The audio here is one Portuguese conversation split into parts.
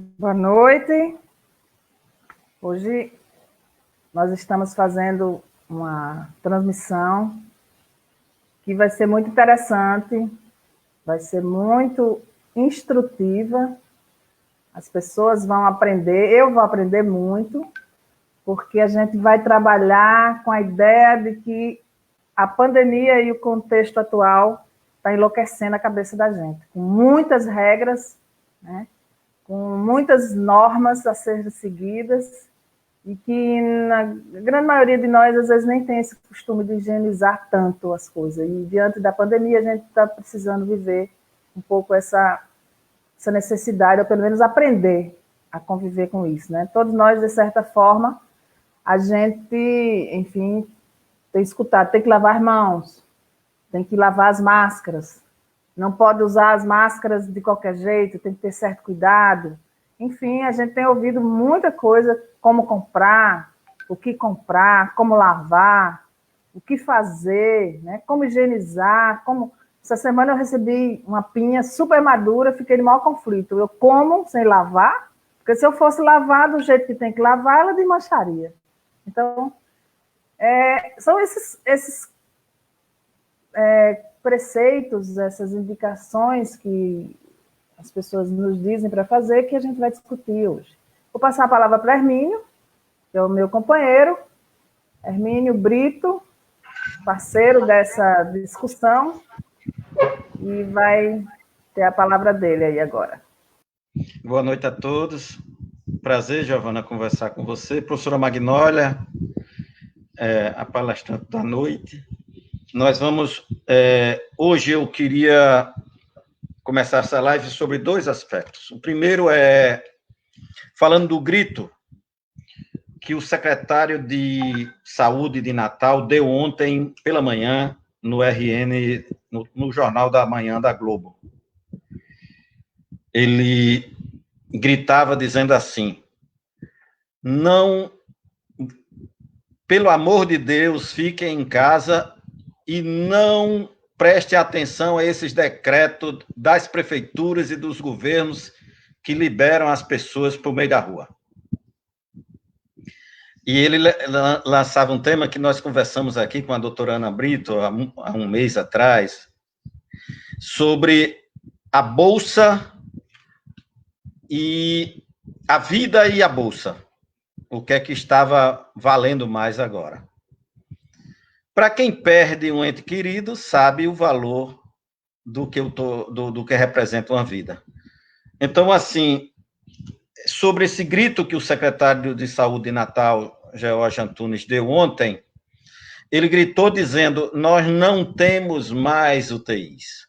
Boa noite. Hoje nós estamos fazendo uma transmissão que vai ser muito interessante, vai ser muito instrutiva. As pessoas vão aprender, eu vou aprender muito, porque a gente vai trabalhar com a ideia de que a pandemia e o contexto atual está enlouquecendo a cabeça da gente, com muitas regras, né? Com muitas normas a serem seguidas, e que na grande maioria de nós, às vezes, nem tem esse costume de higienizar tanto as coisas. E diante da pandemia, a gente está precisando viver um pouco essa necessidade, ou pelo menos aprender a conviver com isso, né? Todos nós, de certa forma, a gente, enfim, tem escutado, tem que lavar as mãos, tem que lavar as máscaras, não pode usar as máscaras de qualquer jeito, tem que ter certo cuidado. Enfim, a gente tem ouvido muita coisa, como comprar, o que comprar, como lavar, o que fazer, né? Como higienizar, como... Essa semana eu recebi uma pinha super madura, fiquei de maior conflito. Eu como sem lavar, porque se eu fosse lavar do jeito que tem que lavar, ela desmancharia. Então, são esses preceitos, essas indicações que as pessoas nos dizem para fazer, que a gente vai discutir hoje. Vou passar a palavra para Hermínio, que é o meu companheiro, Hermínio Brito, parceiro dessa discussão, e vai ter a palavra dele aí agora. Boa noite a todos. Prazer, Giovana, conversar com você. Professora Magnólia, a palestrante da noite. Nós vamos... hoje eu queria começar essa live sobre dois aspectos. O primeiro é falando do grito que o secretário de Saúde de Natal deu ontem pela manhã no RN, no Jornal da Manhã da Globo. Ele gritava dizendo assim: não, pelo amor de Deus, fiquem em casa e não preste atenção a esses decretos das prefeituras e dos governos que liberam as pessoas para o meio da rua. E ele lançava um tema que nós conversamos aqui com a doutora Ana Brito há um mês atrás, sobre a Bolsa e a vida e a Bolsa. O que é que estava valendo mais agora? Para quem perde um ente querido, sabe o valor do que representa uma vida. Então, assim, sobre esse grito que o secretário de Saúde de Natal, George Antunes, deu ontem, ele gritou dizendo: nós não temos mais UTIs,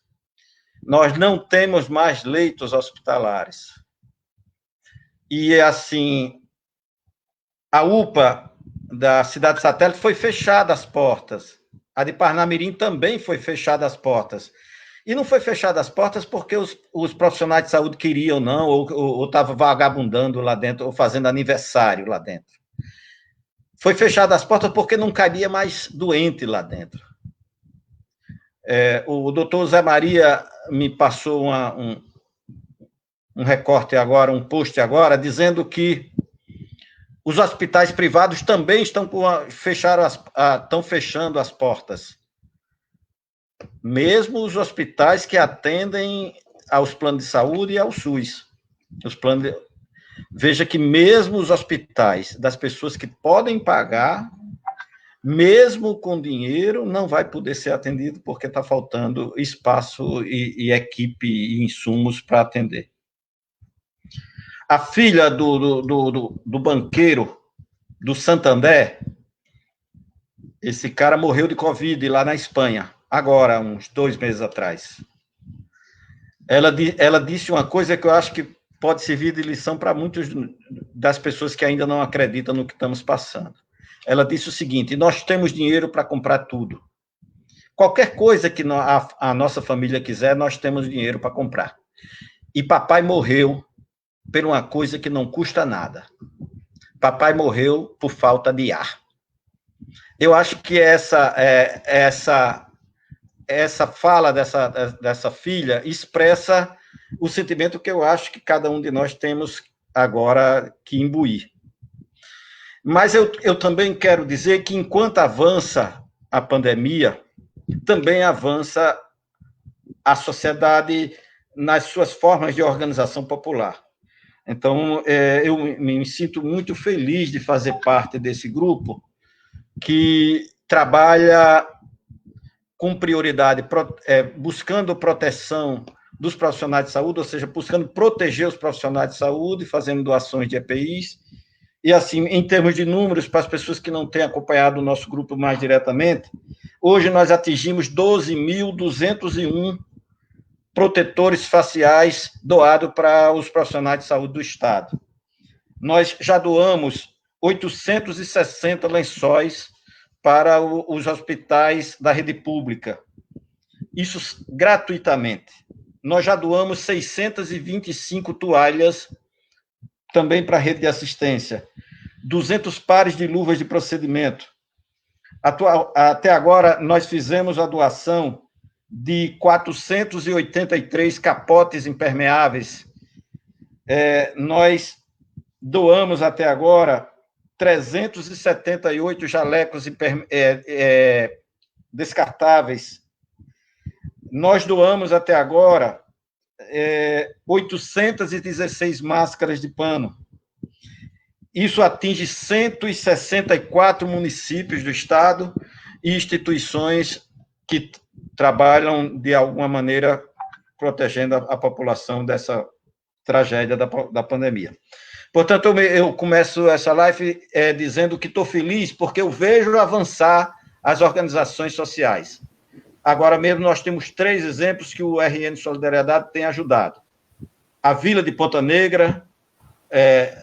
nós não temos mais leitos hospitalares. E, assim, a UPA da cidade satélite foi fechada as portas. A de Parnamirim também foi fechada as portas. E não foi fechada as portas porque os profissionais de saúde queriam, não, ou estavam vagabundando lá dentro, ou fazendo aniversário lá dentro. Foi fechada as portas porque não cabia mais doente lá dentro. O doutor Zé Maria me passou um recorte agora, um post agora, dizendo que os hospitais privados também estão fechando as portas. Mesmo os hospitais que atendem aos planos de saúde e ao SUS. Veja que mesmo os hospitais das pessoas que podem pagar, mesmo com dinheiro, não vai poder ser atendido porque está faltando espaço e equipe e insumos para atender. A filha do banqueiro do Santander, esse cara morreu de Covid lá na Espanha, agora, uns 2 meses atrás. Ela disse uma coisa que eu acho que pode servir de lição para muitas das pessoas que ainda não acreditam no que estamos passando. Ela disse o seguinte: nós temos dinheiro para comprar tudo. Qualquer coisa que a nossa família quiser, nós temos dinheiro para comprar. E papai morreu por uma coisa que não custa nada. Papai morreu por falta de ar. Eu acho que essa fala dessa filha expressa o sentimento que eu acho que cada um de nós temos agora que imbuir. Mas eu também quero dizer que, enquanto avança a pandemia, também avança a sociedade nas suas formas de organização popular. Então, eu me sinto muito feliz de fazer parte desse grupo que trabalha com prioridade, buscando proteção dos profissionais de saúde, ou seja, buscando proteger os profissionais de saúde, fazendo doações de EPIs. E, assim, em termos de números, para as pessoas que não têm acompanhado o nosso grupo mais diretamente, hoje nós atingimos 12.201 protetores faciais doados para os profissionais de saúde do Estado. Nós já doamos 860 lençóis para os hospitais da rede pública. Isso gratuitamente. Nós já doamos 625 toalhas também para a rede de assistência. 200 pares de luvas de procedimento. Até agora, nós fizemos a doação de 483 capotes impermeáveis. Nós doamos até agora 378 jalecos descartáveis. Nós doamos até agora 816 máscaras de pano. Isso atinge 164 municípios do estado e instituições que trabalham, de alguma maneira, protegendo a população dessa tragédia da pandemia. Portanto, eu começo essa live dizendo que estou feliz porque eu vejo avançar as organizações sociais. Agora mesmo nós temos 3 exemplos que o RN Solidariedade tem ajudado. A Vila de Ponta Negra,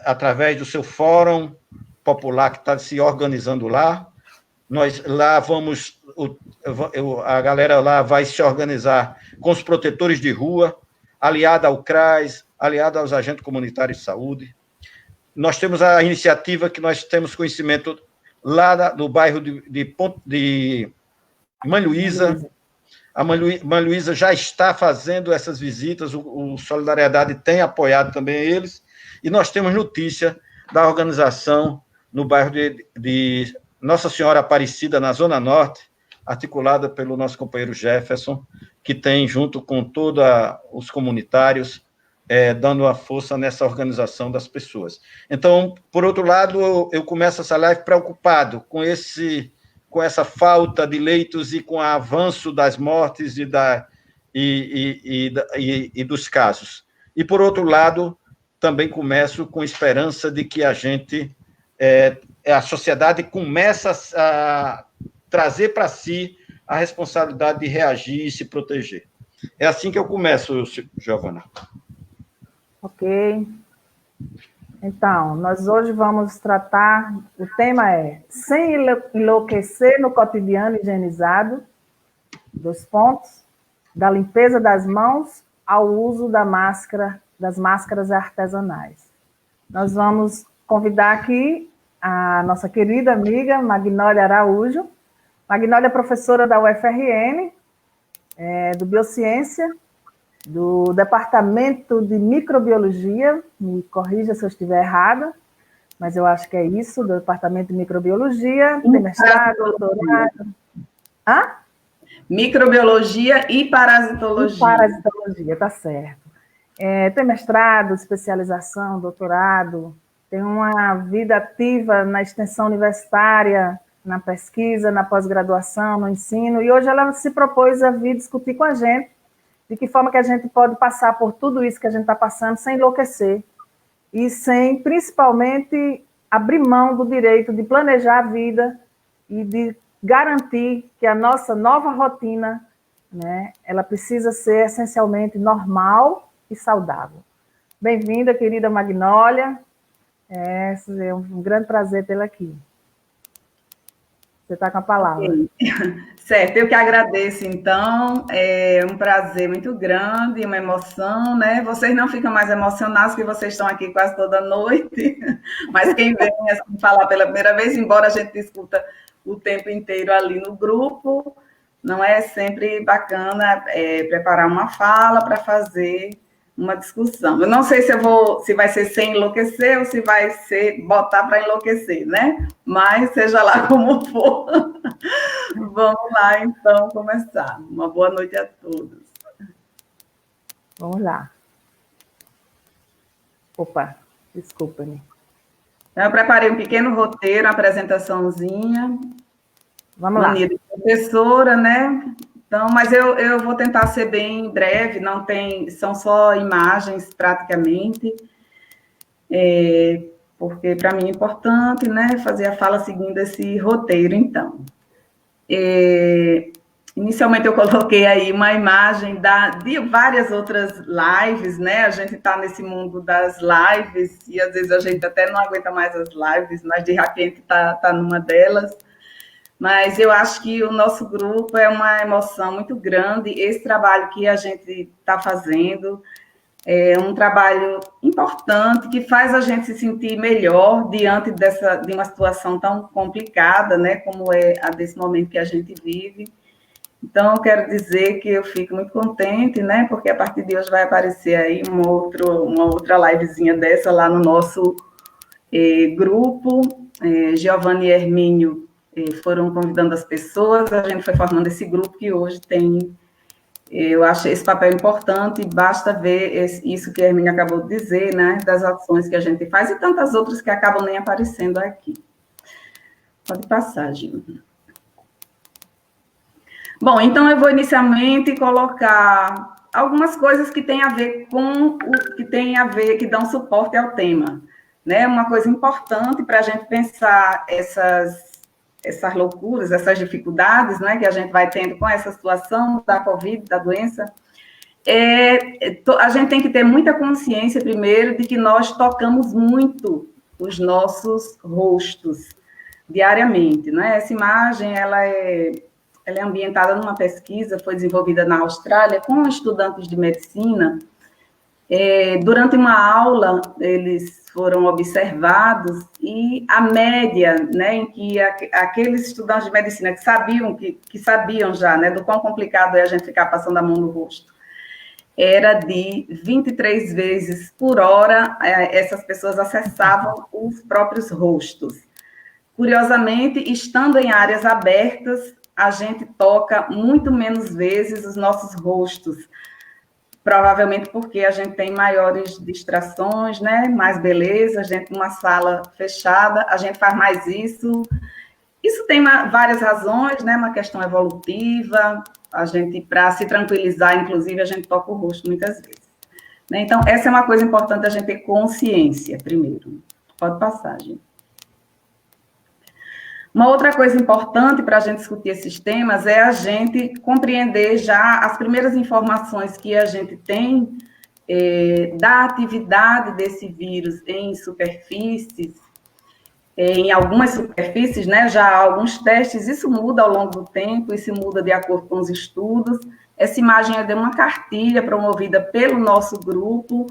através do seu fórum popular que está se organizando lá. Nós lá vamos, a galera lá vai se organizar com os protetores de rua, aliada ao CRAS, aliada aos agentes comunitários de saúde. Nós temos a iniciativa que nós temos conhecimento lá no bairro de Mãe Luísa. A Mãe Luísa já está fazendo essas visitas, o Solidariedade tem apoiado também eles, e nós temos notícia da organização no bairro de Nossa Senhora Aparecida, na Zona Norte, articulada pelo nosso companheiro Jefferson, que tem, junto com todos os comunitários, dando a força nessa organização das pessoas. Então, por outro lado, eu começo essa live preocupado com essa falta de leitos e com o avanço das mortes e dos casos. E, por outro lado, também começo com esperança de que a sociedade começa a trazer para si a responsabilidade de reagir e se proteger. É assim que eu começo, Giovana. Ok. Então, nós hoje vamos tratar, o tema é sem enlouquecer no cotidiano higienizado, 2 pontos, da limpeza das mãos ao uso das máscaras artesanais. Nós vamos convidar aqui a nossa querida amiga Magnólia Araújo. Magnólia é professora da UFRN, do Biociência, do Departamento de Microbiologia, me corrija se eu estiver errada, mas eu acho que é isso, do Departamento de Microbiologia, tem mestrado, doutorado. Hã? Microbiologia e parasitologia. E parasitologia, tá certo. Tem mestrado, especialização, doutorado, tem uma vida ativa na extensão universitária, na pesquisa, na pós-graduação, no ensino, e hoje ela se propôs a vir discutir com a gente de que forma que a gente pode passar por tudo isso que a gente está passando sem enlouquecer e sem, principalmente, abrir mão do direito de planejar a vida e de garantir que a nossa nova rotina, né, ela precisa ser essencialmente normal e saudável. Bem-vinda, querida Magnólia. É um grande prazer tê-la aqui. Você está com a palavra. Okay. Certo, eu que agradeço, então, é um prazer muito grande, uma emoção, né? Vocês não ficam mais emocionados, que vocês estão aqui quase toda noite, mas quem vem assim, falar pela primeira vez, embora a gente discuta o tempo inteiro ali no grupo, não é sempre bacana preparar uma fala para fazer uma discussão. Eu não sei se vai ser sem enlouquecer ou se vai ser botar para enlouquecer, né? Mas seja lá como for. Vamos lá, então, começar. Uma boa noite a todos. Vamos lá. Opa, desculpa-me. Eu preparei um pequeno roteiro, uma apresentaçãozinha. Vamos lá. Mania de professora, né? Então, mas eu vou tentar ser bem breve, não tem, são só imagens praticamente, porque para mim é importante, né, fazer a fala seguindo esse roteiro, então. Inicialmente eu coloquei aí uma imagem de várias outras lives, né? A gente está nesse mundo das lives e às vezes a gente até não aguenta mais as lives, mas de repente tá numa delas. Mas eu acho que o nosso grupo é uma emoção muito grande. Esse trabalho que a gente está fazendo é um trabalho importante que faz a gente se sentir melhor diante de uma situação tão complicada, né, como é a desse momento que a gente vive. Então, eu quero dizer que eu fico muito contente, né, porque a partir de hoje vai aparecer aí uma outra livezinha dessa lá no nosso grupo. Giovanni e Hermínio foram convidando as pessoas, a gente foi formando esse grupo que hoje tem, eu acho esse papel importante, basta ver isso que a Hermínio acabou de dizer, né, das ações que a gente faz e tantas outras que acabam nem aparecendo aqui. Pode passar, Gil. Bom, então eu vou inicialmente colocar algumas coisas que têm a ver que dão suporte ao tema, né? Uma coisa importante para a gente pensar essas loucuras, essas dificuldades, né, que a gente vai tendo com essa situação da Covid, da doença, a gente tem que ter muita consciência, primeiro, de que nós tocamos muito os nossos rostos diariamente, né? Essa imagem, ela é ambientada numa pesquisa, foi desenvolvida na Austrália com estudantes de medicina. Durante uma aula, eles foram observados e a média, né, em que aqueles estudantes de medicina que sabiam já, né, do quão complicado é a gente ficar passando a mão no rosto, era de 23 vezes por hora, essas pessoas acessavam os próprios rostos. Curiosamente, estando em áreas abertas, a gente toca muito menos vezes os nossos rostos, provavelmente porque a gente tem maiores distrações, né? Mais beleza, a gente numa sala fechada, a gente faz mais isso. Isso tem várias razões, né? Uma questão evolutiva, a gente, para se tranquilizar, inclusive, a gente toca o rosto muitas vezes. Né? Então, essa é uma coisa importante a gente ter consciência, primeiro. Pode passar, gente. Uma outra coisa importante para a gente discutir esses temas é a gente compreender já as primeiras informações que a gente tem da atividade desse vírus em superfícies, em algumas superfícies, né, já há alguns testes, isso muda ao longo do tempo, isso muda de acordo com os estudos. Essa imagem é de uma cartilha promovida pelo nosso grupo,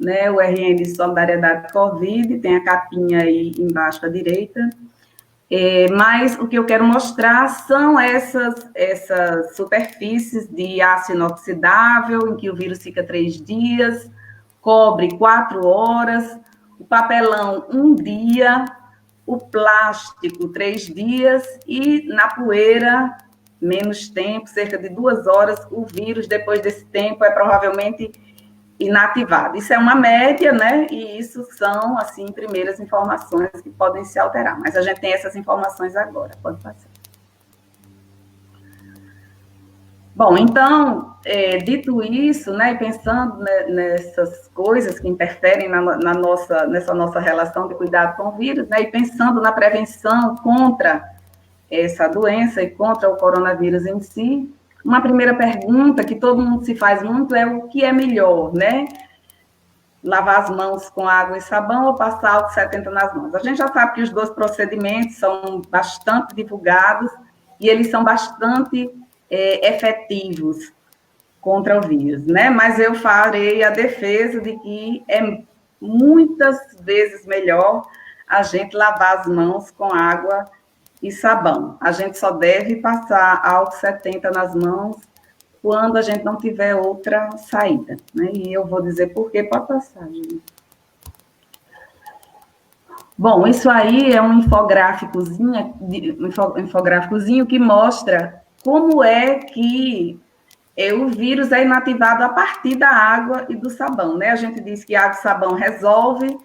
né, o RN Solidariedade Covid, tem a capinha aí embaixo à direita. Mas o que eu quero mostrar são essas superfícies de aço inoxidável, em que o vírus fica 3 dias, cobre 4 horas, o papelão 1 dia, o plástico 3 dias e na poeira menos tempo, cerca de 2 horas, o vírus depois desse tempo é provavelmente inativado. Isso é uma média, né? E isso são, assim, primeiras informações que podem se alterar. Mas a gente tem essas informações agora. Pode passar. Bom, então, dito isso, né, e pensando nessas coisas que interferem nessa nossa relação de cuidado com o vírus, né, e pensando na prevenção contra essa doença e contra o coronavírus em si, uma primeira pergunta que todo mundo se faz muito é o que é melhor, né? Lavar as mãos com água e sabão ou passar álcool 70 nas mãos. A gente já sabe que os dois procedimentos são bastante divulgados e eles são bastante efetivos contra o vírus, né? Mas eu farei a defesa de que é muitas vezes melhor a gente lavar as mãos com água e sabão. A gente só deve passar álcool 70 nas mãos quando a gente não tiver outra saída, né? E eu vou dizer por quê, pode passar, gente. Bom, isso aí é um infográficozinho que mostra como é que o vírus é inativado a partir da água e do sabão, né? A gente diz que água e sabão resolve,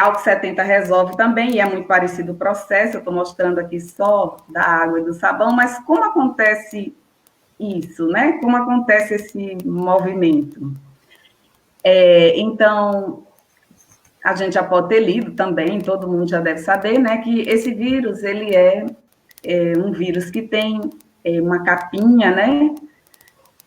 álcool 70 resolve também, e é muito parecido o processo, eu estou mostrando aqui só da água e do sabão, mas como acontece isso, né? Como acontece esse movimento? Então, a gente já pode ter lido também, todo mundo já deve saber, né? Que esse vírus, ele é um vírus que tem uma capinha, né?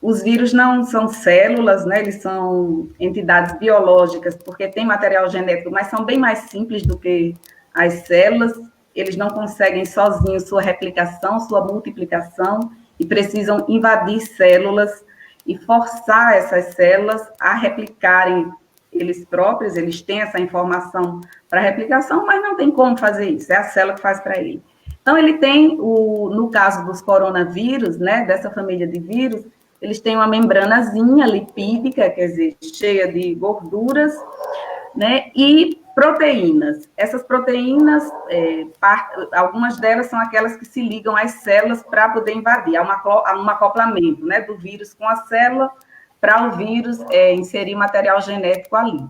Os vírus não são células, né? Eles são entidades biológicas, porque tem material genético, mas são bem mais simples do que as células. Eles não conseguem sozinhos sua replicação, sua multiplicação, e precisam invadir células e forçar essas células a replicarem eles próprios. Eles têm essa informação para replicação, mas não tem como fazer isso, é a célula que faz para ele. Então, ele tem, no caso dos coronavírus, né, dessa família de vírus, eles têm uma membranazinha lipídica, quer dizer, cheia de gorduras, né, e proteínas. Essas proteínas, algumas delas são aquelas que se ligam às células para poder invadir. Há um acoplamento, né, do vírus com a célula para o vírus inserir material genético ali.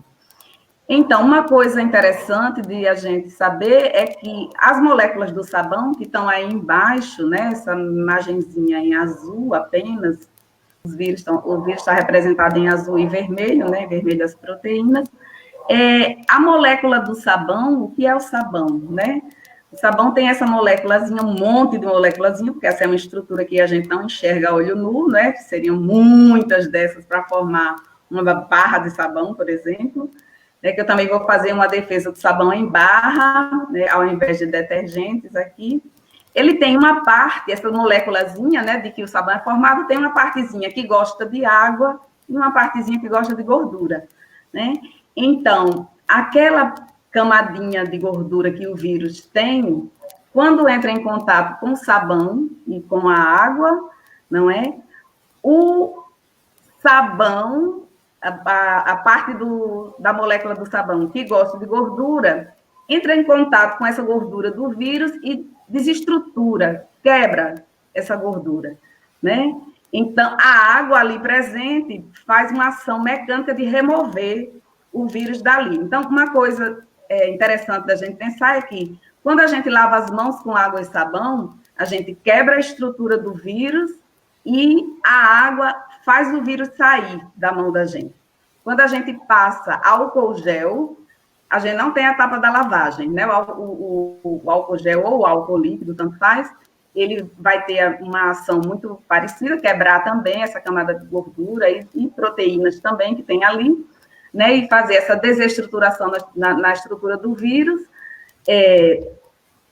Então, uma coisa interessante de a gente saber é que as moléculas do sabão, que estão aí embaixo, né, essa imagenzinha em azul apenas, o vírus está representado em azul e vermelho, né, vermelho as proteínas. A molécula do sabão, o que é o sabão, né? O sabão tem essa moléculazinha, um monte de moléculazinha, porque essa é uma estrutura que a gente não enxerga a olho nu, né? Seriam muitas dessas para formar uma barra de sabão, por exemplo. Que eu também vou fazer uma defesa do sabão em barra, né, ao invés de detergentes aqui. Ele tem uma parte, essa moléculazinha, né, de que o sabão é formado, tem uma partezinha que gosta de água e uma partezinha que gosta de gordura, né? Então, aquela camadinha de gordura que o vírus tem, quando entra em contato com o sabão e com a água, não é? O sabão, a parte da molécula do sabão que gosta de gordura, entra em contato com essa gordura do vírus e desestrutura, quebra essa gordura, né? Então, a água ali presente faz uma ação mecânica de remover o vírus dali. Então, uma coisa interessante da gente pensar é que, quando a gente lava as mãos com água e sabão, a gente quebra a estrutura do vírus e a água faz o vírus sair da mão da gente. Quando a gente passa álcool gel, a gente não tem a etapa da lavagem, né? O álcool gel ou o álcool líquido, tanto faz, ele vai ter uma ação muito parecida, quebrar também essa camada de gordura e proteínas também que tem ali, né? E fazer essa desestruturação na estrutura do vírus,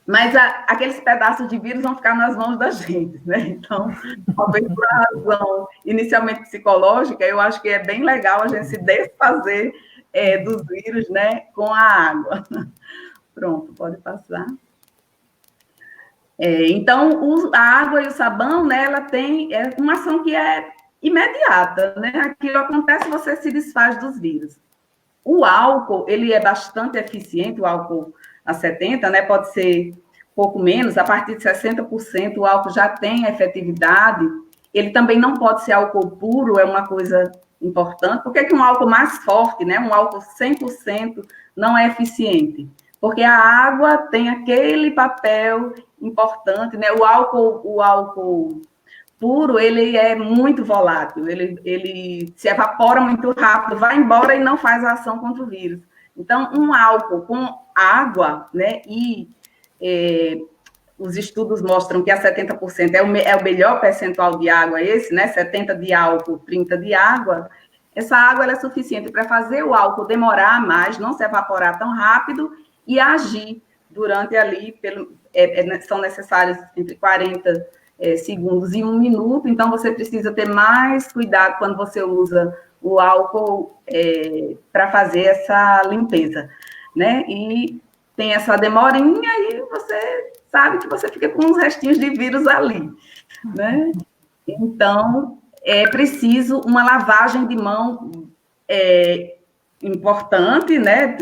mas aqueles pedaços de vírus vão ficar nas mãos da gente, né? Então, talvez por uma razão inicialmente psicológica, eu acho que é bem legal a gente se desfazer dos vírus, né, com a água. Pronto, pode passar. Então, a água e o sabão, né, ela tem uma ação que é imediata, né? Aquilo acontece, você se desfaz dos vírus. O álcool, ele é bastante eficiente, o álcool a 70, né, pode ser pouco menos, a partir de 60% o álcool já tem efetividade. Ele também não pode ser álcool puro, é uma coisa importante. Por que um álcool mais forte, né, um álcool 100%, não é eficiente? Porque a água tem aquele papel importante, né? O álcool puro, ele é muito volátil, ele se evapora muito rápido, vai embora e não faz a ação contra o vírus. Então, um álcool com água, né, os estudos mostram que a 70% é o melhor percentual de água esse, né, 70 de álcool, 30 de água. Essa água ela é suficiente para fazer o álcool demorar mais, não se evaporar tão rápido e agir durante ali, são necessários entre 40 segundos e 1 minuto, então você precisa ter mais cuidado quando você usa o álcool para fazer essa limpeza, né? E tem essa demorinha e você sabe que você fica com uns restinhos de vírus ali, né? Então, é preciso uma lavagem de mão importante, né?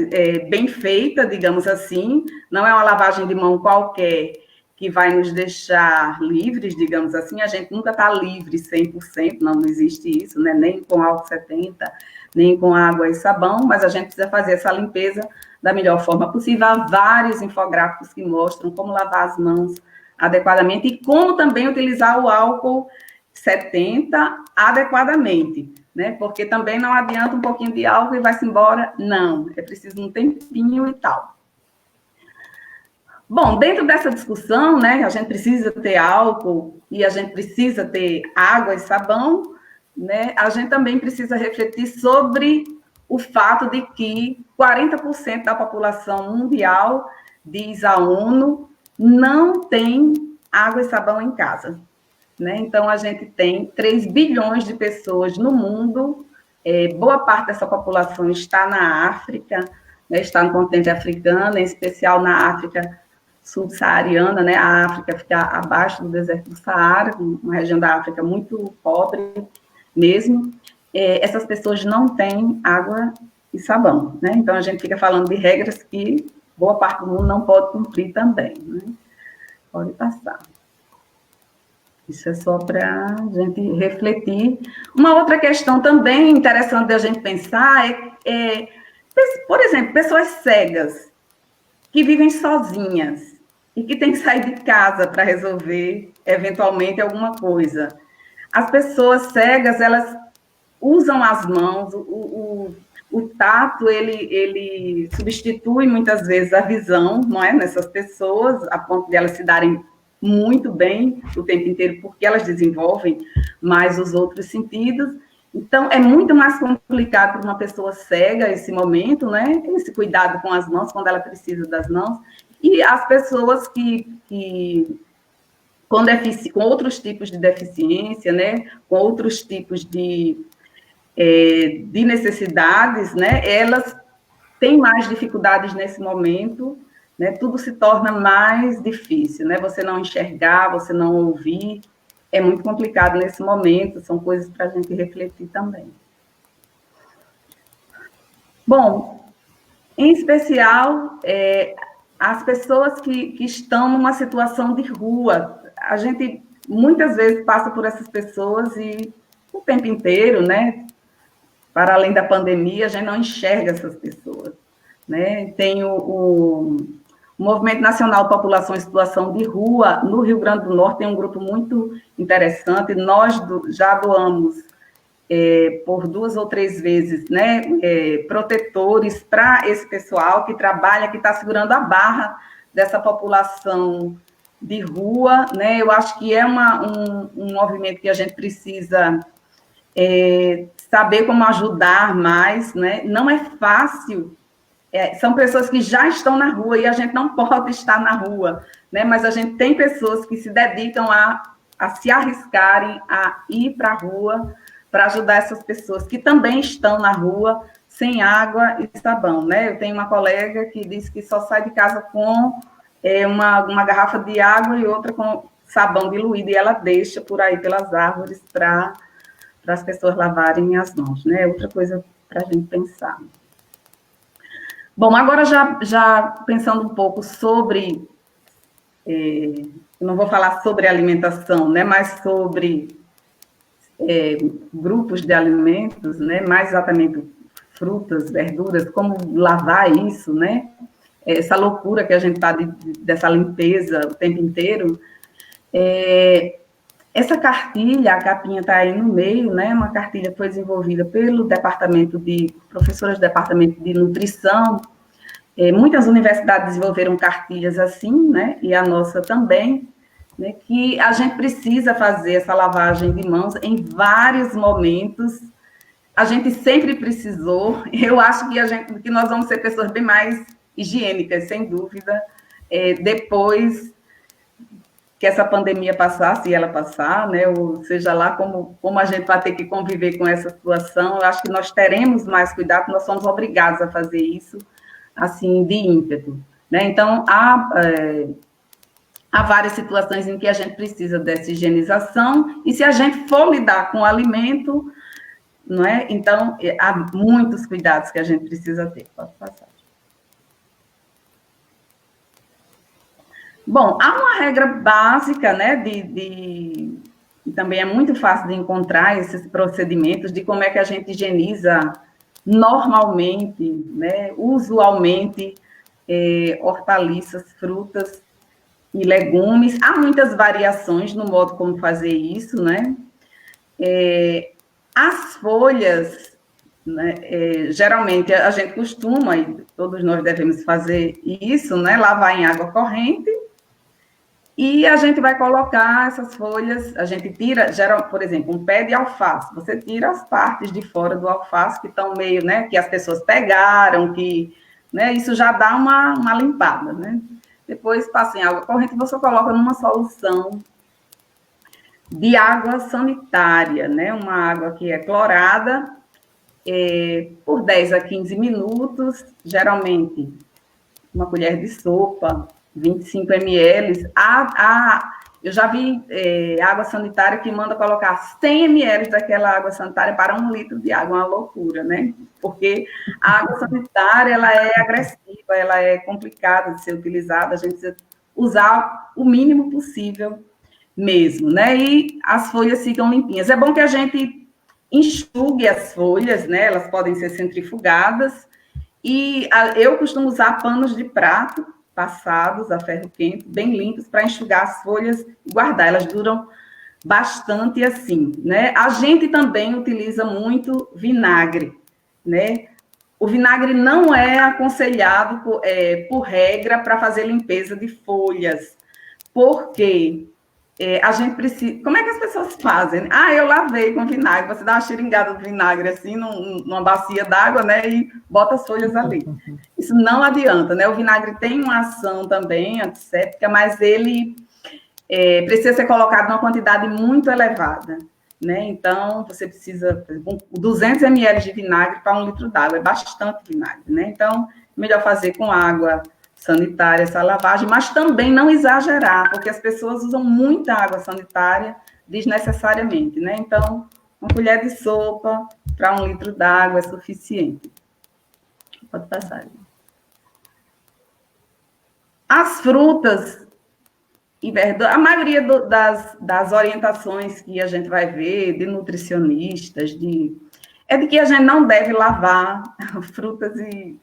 Bem feita, digamos assim. Não é uma lavagem de mão qualquer que vai nos deixar livres, digamos assim. A gente nunca está livre 100%, não existe isso, né? Nem com álcool 70, nem com água e sabão, mas a gente precisa fazer essa limpeza da melhor forma possível. Há vários infográficos que mostram como lavar as mãos adequadamente e como também utilizar o álcool 70 adequadamente, né? Porque também não adianta um pouquinho de álcool e vai-se embora. Não, é preciso um tempinho e tal. Bom, dentro dessa discussão, né, a gente precisa ter álcool e a gente precisa ter água e sabão, né, a gente também precisa refletir sobre o fato de que 40% da população mundial, diz a ONU, não tem água e sabão em casa. Né? Então, a gente tem 3 bilhões de pessoas no mundo, boa parte dessa população está na África, né, está no continente africano, em especial na África subsaariana, né? A África fica abaixo do deserto do Saara, uma região da África muito pobre mesmo. Essas pessoas não têm água e sabão, né? Então, a gente fica falando de regras que boa parte do mundo não pode cumprir também, né? Pode passar. Isso é só para a gente refletir. Uma outra questão também interessante da gente pensar por exemplo, pessoas cegas que vivem sozinhas e que têm que sair de casa para resolver, eventualmente, alguma coisa. As pessoas cegas, elas usam as mãos, o tato, ele substitui muitas vezes a visão, não é, nessas pessoas, a ponto de elas se darem muito bem o tempo inteiro, porque elas desenvolvem mais os outros sentidos. Então, é muito mais complicado para uma pessoa cega esse momento, né? Esse cuidado com as mãos, quando ela precisa das mãos. E as pessoas que com outros tipos de deficiência, né? Com outros tipos de necessidades, né? Elas têm mais dificuldades nesse momento, né? Tudo se torna mais difícil, né? Você não enxergar, você não ouvir, é muito complicado nesse momento, são coisas para a gente refletir também. Bom, em especial, as pessoas que estão numa situação de rua, a gente muitas vezes passa por essas pessoas e o tempo inteiro, né? Para além da pandemia, a gente não enxerga essas pessoas, né? Tem o Movimento Nacional de População em Situação de Rua, no Rio Grande do Norte, tem um grupo muito interessante. Nós já doamos por 2 ou 3 vezes, né, protetores para esse pessoal que trabalha, que está segurando a barra dessa população de rua, né? Eu acho que é um movimento que a gente precisa saber como ajudar mais, né? Não é fácil. São pessoas que já estão na rua e a gente não pode estar na rua, né? Mas a gente tem pessoas que se dedicam a se arriscarem a ir para a rua para ajudar essas pessoas que também estão na rua sem água e sabão, né? Eu tenho uma colega que disse que só sai de casa com uma garrafa de água e outra com sabão diluído e ela deixa por aí pelas árvores para as pessoas lavarem as mãos, né? Outra coisa para a gente pensar. Bom, agora já pensando um pouco sobre, não vou falar sobre alimentação, né, mas sobre grupos de alimentos, né, mais exatamente frutas, verduras, como lavar isso, né, essa loucura que a gente está dessa limpeza o tempo inteiro. Essa cartilha, a capinha está aí no meio, né, uma cartilha que foi desenvolvida pelo professoras do Departamento de Nutrição. Muitas universidades desenvolveram cartilhas assim, né, e a nossa também, né, que a gente precisa fazer essa lavagem de mãos em vários momentos. A gente sempre precisou. Eu acho que nós vamos ser pessoas bem mais higiênicas, sem dúvida, depois que essa pandemia passar, se ela passar, né, ou seja lá como a gente vai ter que conviver com essa situação, eu acho que nós teremos mais cuidado, nós somos obrigados a fazer isso, assim, de ímpeto, né? Então, Há várias situações em que a gente precisa dessa higienização, e se a gente for lidar com o alimento, não é? Então, há muitos cuidados que a gente precisa ter. Pode passar. Bom, há uma regra básica, né, também é muito fácil de encontrar esses procedimentos de como é que a gente higieniza normalmente, né, usualmente, hortaliças, frutas e legumes. Há muitas variações no modo como fazer isso, né? As folhas, né, geralmente a gente costuma, e todos nós devemos fazer isso, né? Lavar em água corrente, e a gente vai colocar essas folhas, a gente tira, por exemplo, um pé de alface, você tira as partes de fora do alface que estão meio, né, que as pessoas pegaram, que, né, isso já dá uma limpada, né? Depois passa em água corrente e você coloca numa solução de água sanitária, né? Uma água que é clorada, por 10 a 15 minutos, geralmente uma colher de sopa, 25 ml. Eu já vi água sanitária que manda colocar 100 ml daquela água sanitária para 1 litro de água, uma loucura, né? Porque a água sanitária, ela é agressiva, ela é complicada de ser utilizada, a gente precisa usar o mínimo possível mesmo, né? E as folhas ficam limpinhas. É bom que a gente enxugue as folhas, né? Elas podem ser centrifugadas, e eu costumo usar panos de prato passados a ferro quente, bem limpos, para enxugar as folhas e guardar. Elas duram bastante assim, né? A gente também utiliza muito vinagre, né? O vinagre não é aconselhado por regra para fazer limpeza de folhas, porque a gente precisa... Como é que as pessoas fazem? Eu lavei com vinagre. Você dá uma xeringada de vinagre assim, numa bacia d'água, né? E bota as folhas ali. Isso não adianta, né? O vinagre tem uma ação também antisséptica, mas ele precisa ser colocado numa quantidade muito elevada, né? Então, você precisa, por exemplo, 200 ml de vinagre para 1 litro d'água. É bastante vinagre, né? Então, melhor fazer com água sanitária, essa lavagem, mas também não exagerar, porque as pessoas usam muita água sanitária desnecessariamente, né? Então, uma colher de sopa para 1 litro d'água é suficiente. Pode passar. As frutas e verduras, a maioria das orientações que a gente vai ver, de nutricionistas, é de que a gente não deve lavar frutas e...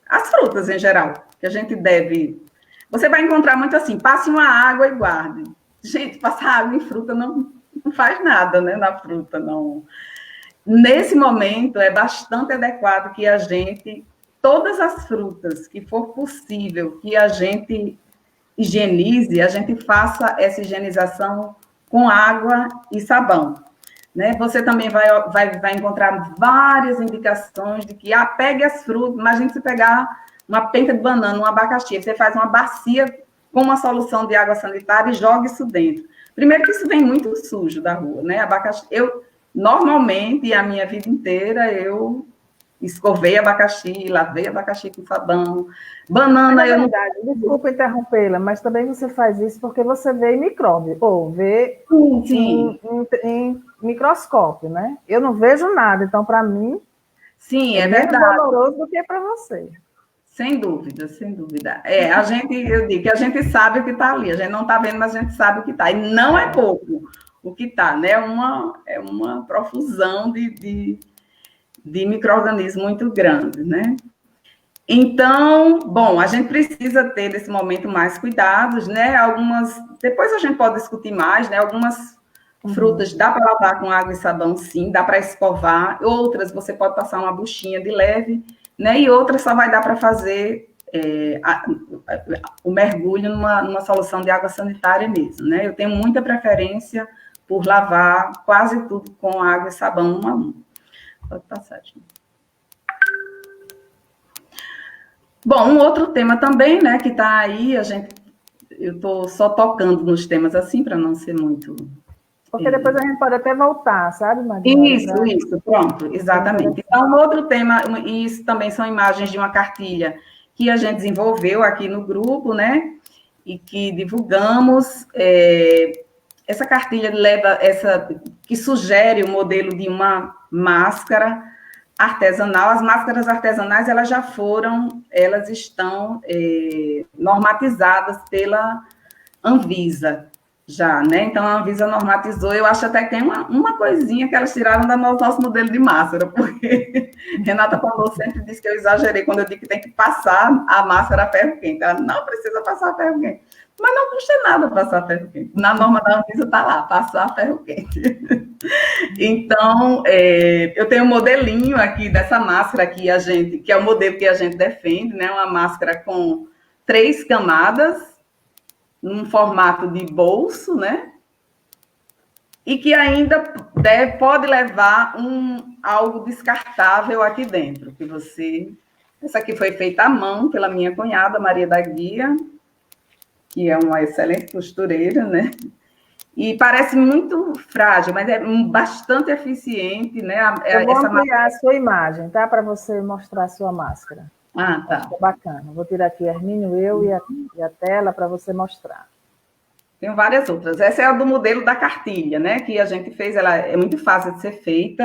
As frutas, em geral, que a gente deve... Você vai encontrar muito assim, passe uma água e guarde. Gente, passar água em fruta não faz nada, né, na fruta, não. Nesse momento, é bastante adequado que a gente, todas as frutas que for possível que a gente higienize, a gente faça essa higienização com água e sabão. Né? Você também vai encontrar várias indicações de que pegue as frutas. Imagina você pegar uma penca de banana, um abacaxi, você faz uma bacia com uma solução de água sanitária e joga isso dentro. Primeiro que isso vem muito sujo da rua, né? Abacaxi, normalmente, a minha vida inteira, eu escovei abacaxi, lavei abacaxi com sabão. Banana, eu não... Desculpa interrompê-la, mas também você faz isso porque você vê em micróbio, ou vê em microscópio, né? Eu não vejo nada, então, para mim, sim, é verdade. menos doloroso do que para você. Sem dúvida, sem dúvida. Eu digo que a gente sabe o que está ali, a gente não está vendo, mas a gente sabe o que está. E não é pouco o que está, né? É uma profusão de micro-organismos muito grande, né? Então, bom, a gente precisa ter, nesse momento, mais cuidados, né? Depois a gente pode discutir mais, né? Algumas frutas dá para lavar com água e sabão, sim, dá para escovar. Outras, você pode passar uma buchinha de leve, né? E outras só vai dar para fazer o mergulho numa solução de água sanitária mesmo, né? Eu tenho muita preferência por lavar quase tudo com água e sabão 1 a 1. Pode passar, gente. Bom, um outro tema também, né, que está aí, eu estou só tocando nos temas assim, para não ser muito... Porque depois a gente pode até voltar, sabe, Maria? Isso, pronto, exatamente. Então, um outro tema, e isso também são imagens de uma cartilha que a gente desenvolveu aqui no grupo, né, e que divulgamos. Essa cartilha que sugere o modelo de uma máscara artesanal. As máscaras artesanais, elas estão normatizadas pela Anvisa, já, né? Então, a Anvisa normatizou. Eu acho até que tem uma coisinha que elas tiraram do nosso modelo de máscara, porque Renata Pandolfo sempre disse que eu exagerei quando eu digo que tem que passar a máscara a ferro quente. Ela não precisa passar a ferro quente. Mas não custa nada passar a ferro quente. Na norma da Anvisa está lá, passar a ferro quente. Então, eu tenho um modelinho aqui dessa máscara que é o modelo que a gente defende, né? Uma máscara com 3 camadas, num formato de bolso, né? E que ainda pode levar algo descartável aqui dentro. Essa aqui foi feita à mão pela minha cunhada, Maria da Guia, que é uma excelente costureira, né? E parece muito frágil, mas é bastante eficiente, né? Eu vou ampliar a sua imagem, tá? Para você mostrar a sua máscara. Ah, tá. Tá bacana. Vou tirar aqui Hermínio, eu e a tela para você mostrar. Tem várias outras. Essa é a do modelo da cartilha, né? Que a gente fez, ela é muito fácil de ser feita.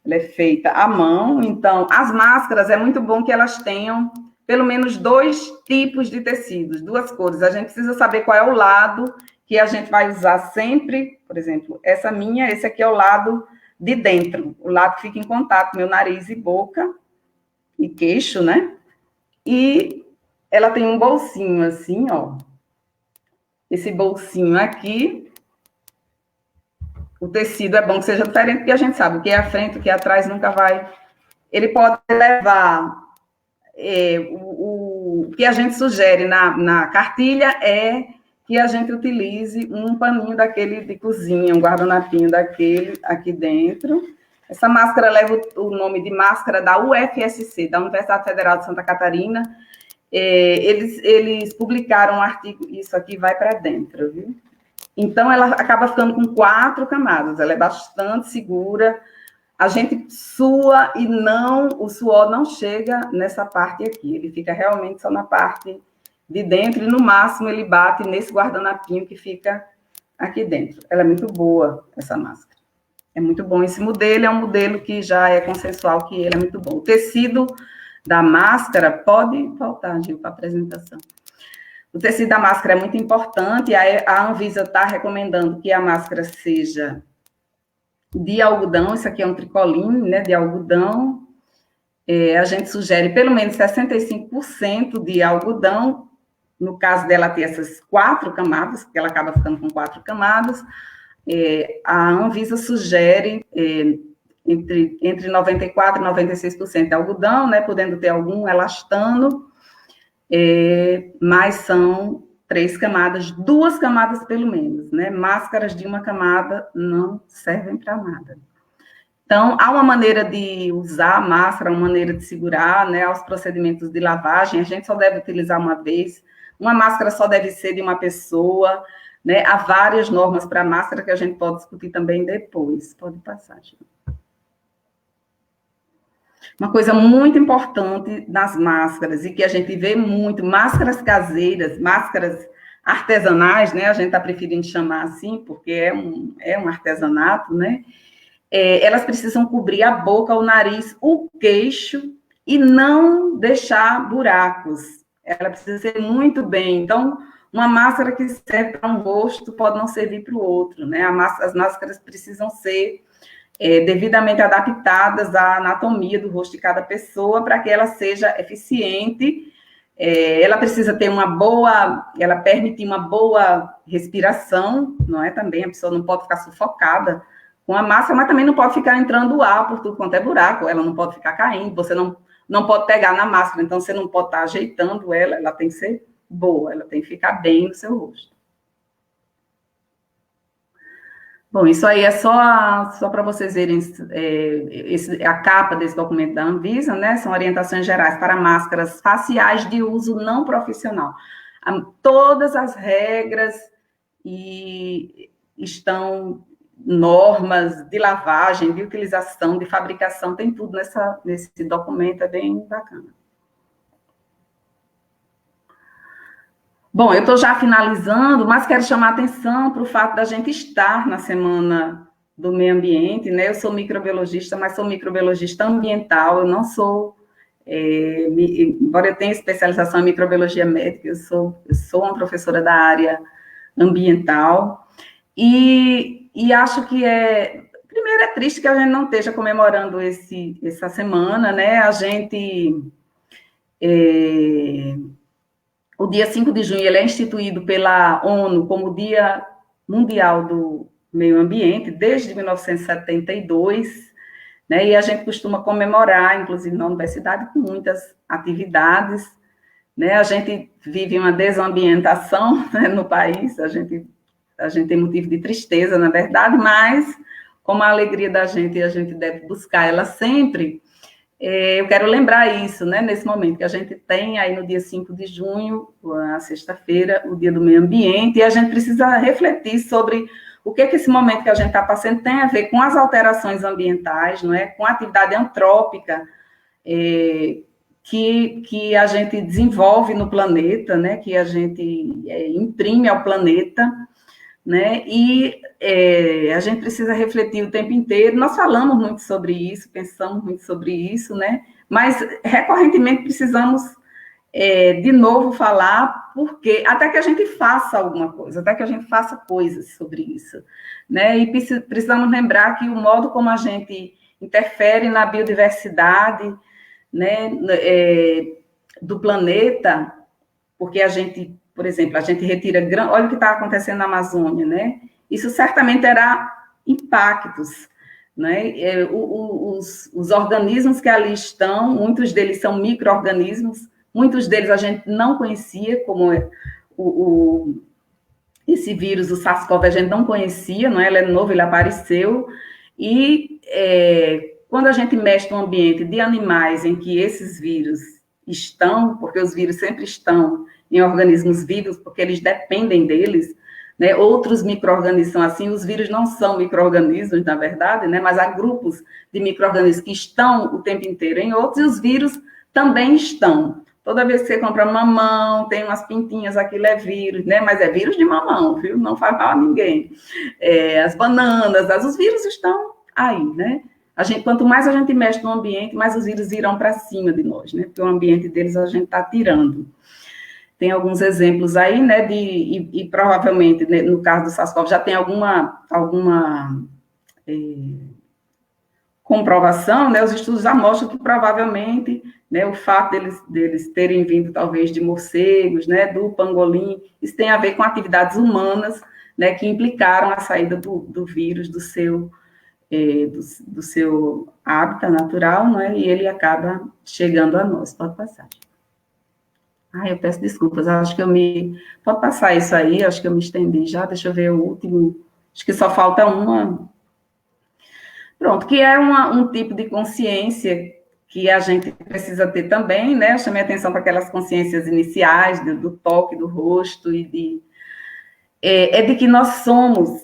Ela é feita à mão. Então, as máscaras, é muito bom que elas tenham pelo menos 2 tipos de tecidos, 2 cores. A gente precisa saber qual é o lado que a gente vai usar sempre. Por exemplo, esse aqui é o lado de dentro, o lado que fica em contato, meu nariz e boca e queixo, né? E ela tem um bolsinho assim, ó. Esse bolsinho aqui, o tecido é bom que seja diferente, porque a gente sabe o que é à frente, o que é atrás nunca vai. Ele pode levar. O que a gente sugere na cartilha é que a gente utilize um paninho daquele de cozinha, um guardanapinho daquele aqui dentro. Essa máscara leva o nome de máscara da UFSC, da Universidade Federal de Santa Catarina. Eles publicaram um artigo, isso aqui vai para dentro, viu? Então, ela acaba ficando com 4 camadas, ela é bastante segura, a gente sua e o suor não chega nessa parte aqui, ele fica realmente só na parte de dentro, e no máximo ele bate nesse guardanapinho que fica aqui dentro. Ela é muito boa, essa máscara. É muito bom esse modelo, é um modelo que já é consensual, que ele é muito bom. O tecido da máscara, pode voltar, Gil, para a apresentação. O tecido da máscara é muito importante, a Anvisa está recomendando que a máscara seja de algodão, isso aqui é um tricoline, né, de algodão. A gente sugere pelo menos 65% de algodão, no caso dela ter essas 4 camadas, porque ela acaba ficando com 4 camadas. A Anvisa sugere entre 94% e 96% de algodão, né, podendo ter algum elastano, mas são 3 camadas, 2 camadas pelo menos, né? Máscaras de 1 camada não servem para nada. Então, há uma maneira de usar a máscara, uma maneira de segurar, né? Aos procedimentos de lavagem, a gente só deve utilizar uma vez, uma máscara só deve ser de uma pessoa, né? Há várias normas para a máscara que a gente pode discutir também depois. Pode passar, gente. Uma coisa muito importante nas máscaras, e que a gente vê muito, máscaras caseiras, máscaras artesanais, né? A gente está preferindo chamar assim, porque é um artesanato, né? Elas precisam cobrir a boca, o nariz, o queixo, e não deixar buracos. Ela precisa ser muito bem. Então, uma máscara que serve para um rosto pode não servir para o outro, né? As máscaras precisam ser devidamente adaptadas à anatomia do rosto de cada pessoa para que ela seja eficiente. Ela precisa ter ela permite uma boa respiração, não é? Também a pessoa não pode ficar sufocada com a máscara, mas também não pode ficar entrando ar por tudo quanto é buraco, ela não pode ficar caindo, você não pode pegar na máscara, então você não pode estar ajeitando ela tem que ser boa, ela tem que ficar bem no seu rosto. Bom, isso aí é só para vocês verem a capa desse documento da Anvisa, né? São orientações gerais para máscaras faciais de uso não profissional. Todas as regras estão normas de lavagem, de utilização, de fabricação, tem tudo nesse documento, é bem bacana. Bom, eu estou já finalizando, mas quero chamar a atenção para o fato da gente estar na Semana do Meio Ambiente, né? Eu sou microbiologista, mas sou microbiologista ambiental, eu não sou, embora eu tenha especialização em microbiologia médica, eu sou uma professora da área ambiental, e acho que primeiro é triste que a gente não esteja comemorando essa semana, né? A gente... O dia 5 de junho ele é instituído pela ONU como Dia Mundial do Meio Ambiente, desde 1972, né? E a gente costuma comemorar, inclusive na universidade, com muitas atividades, né? A gente vive uma desambientação, né, no país, a gente tem motivo de tristeza, na verdade, mas como a alegria da gente, a gente deve buscar ela sempre. Eu quero lembrar isso, né, nesse momento que a gente tem aí no dia 5 de junho, a sexta-feira, o Dia do Meio Ambiente, e a gente precisa refletir sobre o que esse momento que a gente está passando tem a ver com as alterações ambientais, não é? Com a atividade antrópica que a gente desenvolve no planeta, né, que a gente imprime ao planeta, né? E a gente precisa refletir o tempo inteiro. Nós falamos muito sobre isso, pensamos muito sobre isso, né? Mas recorrentemente precisamos de novo falar, porque até que a gente faça alguma coisa, até que a gente faça coisas sobre isso, né? E precisamos lembrar que o modo como a gente interfere na biodiversidade, né, do planeta, porque a gente, por exemplo, a gente retira... Olha o que está acontecendo na Amazônia, né? Isso certamente terá impactos, né? Os organismos que ali estão, muitos deles são micro-organismos, muitos deles a gente não conhecia, como esse vírus, o SARS-CoV, a gente não conhecia, não é? Ele é novo, ele apareceu, e quando a gente mexe no ambiente de animais em que esses vírus estão, porque os vírus sempre estão em organismos vivos, porque eles dependem deles, né? Outros micro-organismos são assim, os vírus não são micro-organismos, na verdade, né? Mas há grupos de micro-organismos que estão o tempo inteiro em outros, e os vírus também estão. Toda vez que você compra mamão, tem umas pintinhas, aquilo é vírus, né? Mas é vírus de mamão, viu? Não faz mal a ninguém. As bananas, os vírus estão aí, né? Quanto mais a gente mexe no ambiente, mais os vírus irão para cima de nós, né? Porque o ambiente deles a gente está tirando. Tem alguns exemplos aí, né? E provavelmente, né, no caso do SARS-CoV, já tem alguma comprovação, né? Os estudos já mostram que provavelmente, né, o fato deles terem vindo talvez de morcegos, né, do pangolim, isso tem a ver com atividades humanas, né, que implicaram a saída do vírus do seu hábitat natural, né, e ele acaba chegando a nós. Pode passar. Eu peço desculpas, acho que pode passar isso aí, acho que eu me estendi já, deixa eu ver o último, acho que só falta uma. Pronto, que é um tipo de consciência que a gente precisa ter também, né? Eu chamei a atenção para aquelas consciências iniciais, do toque, do rosto, e de que nós somos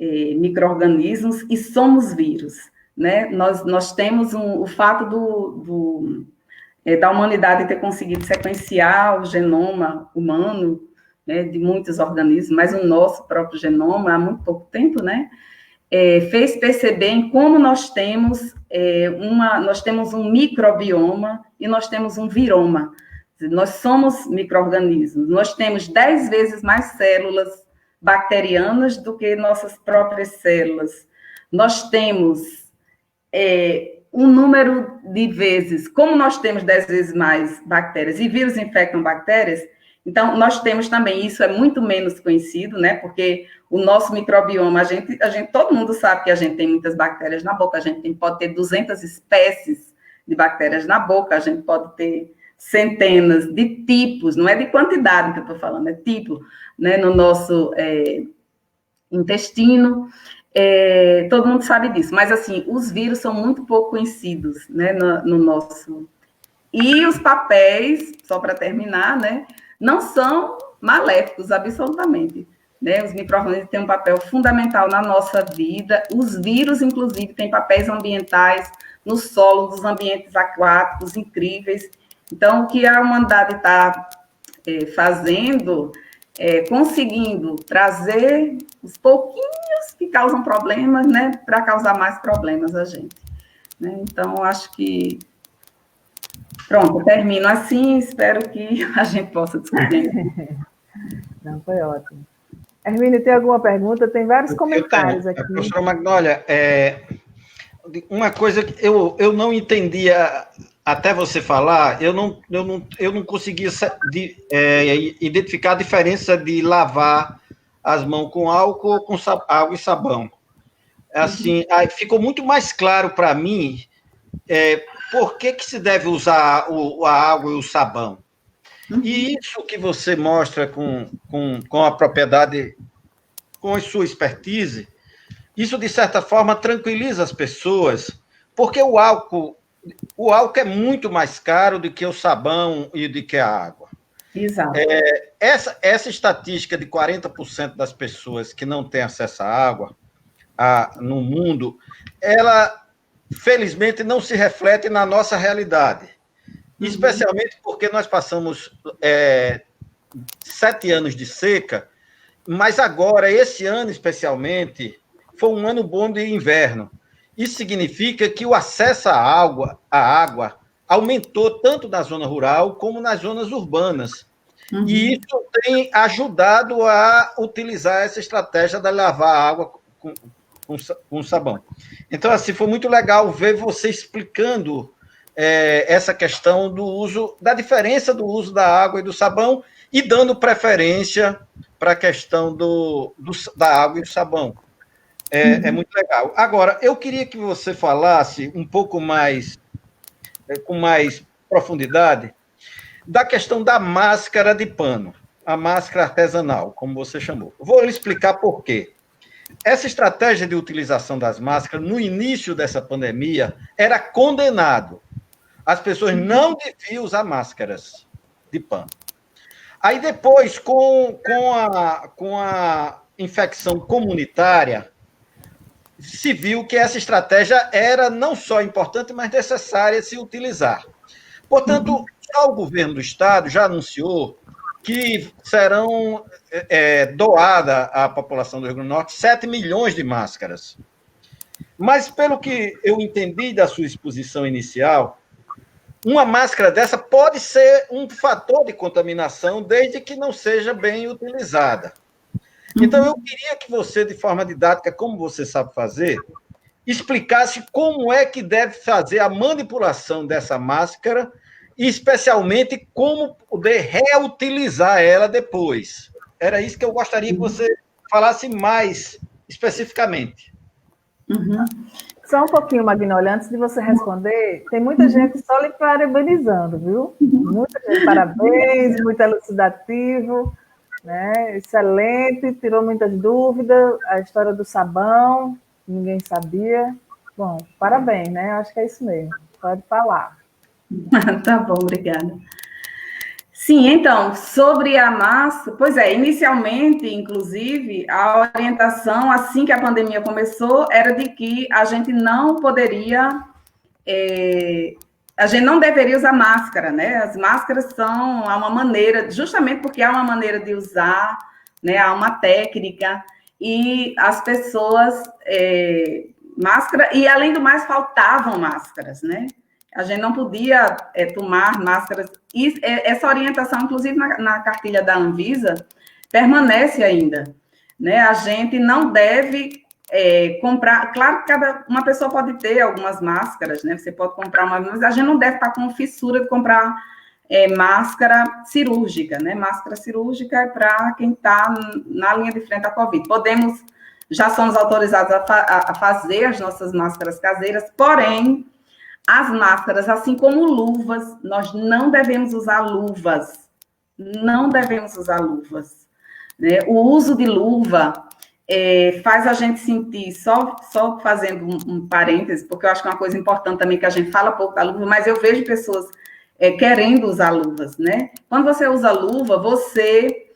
micro-organismos e somos vírus, né? Nós temos o fato da humanidade ter conseguido sequenciar o genoma humano, né, de muitos organismos, mas o nosso próprio genoma, há muito pouco tempo, né? Fez perceber em como nós temos um microbioma e nós temos um viroma. Nós somos micro-organismos, nós temos 10 vezes mais células bacterianas do que nossas próprias células. Nós temos um número de vezes, como nós temos 10 vezes mais bactérias, e vírus infectam bactérias, então nós temos também, isso é muito menos conhecido, né, porque o nosso microbioma, todo mundo sabe que a gente tem muitas bactérias na boca, pode ter 200 espécies de bactérias na boca, a gente pode ter centenas de tipos, não é de quantidade que eu estou falando, é tipo, né, no nosso intestino, todo mundo sabe disso, mas assim, os vírus são muito pouco conhecidos, né, no nosso... E os papéis, só para terminar, né, não são maléficos, absolutamente. Né? Os micro-organismos têm um papel fundamental na nossa vida, os vírus, inclusive, têm papéis ambientais no solo, dos ambientes aquáticos incríveis. Então, o que a humanidade está fazendo, conseguindo trazer os pouquinhos que causam problemas, né, para causar mais problemas a gente. Né? Então, acho que... Pronto, termino assim, espero que a gente possa discutir. Não, foi ótimo. Hermínio, tem alguma pergunta? Tem vários comentários aqui. Professora Magnólia, uma coisa que eu não entendia até você falar, eu não conseguia identificar a diferença de lavar as mãos com álcool ou com água e sabão. Assim, aí ficou muito mais claro para mim por que se deve usar a água e o sabão. E isso que você mostra com a propriedade, com a sua expertise, isso, de certa forma, tranquiliza as pessoas, porque o álcool é muito mais caro do que o sabão e do que a água. Exato. Essa estatística de 40% das pessoas que não têm acesso à água no mundo, ela, felizmente, não se reflete na nossa realidade. Especialmente porque nós passamos 7 anos de seca, mas agora, esse ano especialmente, foi um ano bom de inverno. Isso significa que o acesso à água aumentou tanto na zona rural como nas zonas urbanas. E isso tem ajudado a utilizar essa estratégia de lavar a água com sabão. Então, assim, foi muito legal ver você explicando essa questão da diferença do uso da água e do sabão e dando preferência para a questão da água e do sabão. É muito legal. Agora, eu queria que você falasse um pouco mais, com mais profundidade, da questão da máscara de pano, a máscara artesanal, como você chamou. Vou lhe explicar por quê. Essa estratégia de utilização das máscaras, no início dessa pandemia, era condenado. As pessoas não deviam usar máscaras de pano. Aí depois, com a infecção comunitária, se viu que essa estratégia era não só importante, mas necessária se utilizar. Portanto, já o governo do Estado já anunciou que serão doadas à população do Rio Grande do Norte 7 milhões de máscaras. Mas, pelo que eu entendi da sua exposição inicial, uma máscara dessa pode ser um fator de contaminação, desde que não seja bem utilizada. Então, eu queria que você, de forma didática, como você sabe fazer, explicasse como é que deve fazer a manipulação dessa máscara e, especialmente, como poder reutilizar ela depois. Era isso que eu gostaria que você falasse mais especificamente. Só um pouquinho, Magnólia, antes de você responder, tem muita gente só lhe parabenizando, viu? Muita gente, parabéns, muito elucidativo. Né? Excelente, tirou muitas dúvidas, a história do sabão, ninguém sabia. Bom, parabéns, né? Acho que é isso mesmo. Pode falar. Tá bom, obrigada. Sim, então, sobre a máscara, pois inicialmente, inclusive, a orientação, assim que a pandemia começou, era de que a gente não poderia... a gente não deveria usar máscara, né? As máscaras são uma maneira, justamente porque há uma maneira de usar, né? Há uma técnica, e as pessoas, máscara, e além do mais, faltavam máscaras, né? A gente não podia tomar máscaras, e essa orientação, inclusive na cartilha da Anvisa, permanece ainda, né? A gente não deve... comprar, claro que uma pessoa pode ter algumas máscaras, né? Você pode comprar mas a gente não deve estar com fissura de comprar máscara cirúrgica, né? Máscara cirúrgica é para quem está na linha de frente à Covid. Já somos autorizados a fazer as nossas máscaras caseiras, porém, as máscaras, assim como luvas, nós não devemos usar luvas. Não devemos usar luvas. Né? O uso de luva faz a gente sentir, só fazendo um parêntese, porque eu acho que é uma coisa importante também que a gente fala pouco da luva, mas eu vejo pessoas querendo usar luvas, né? Quando você usa luva, você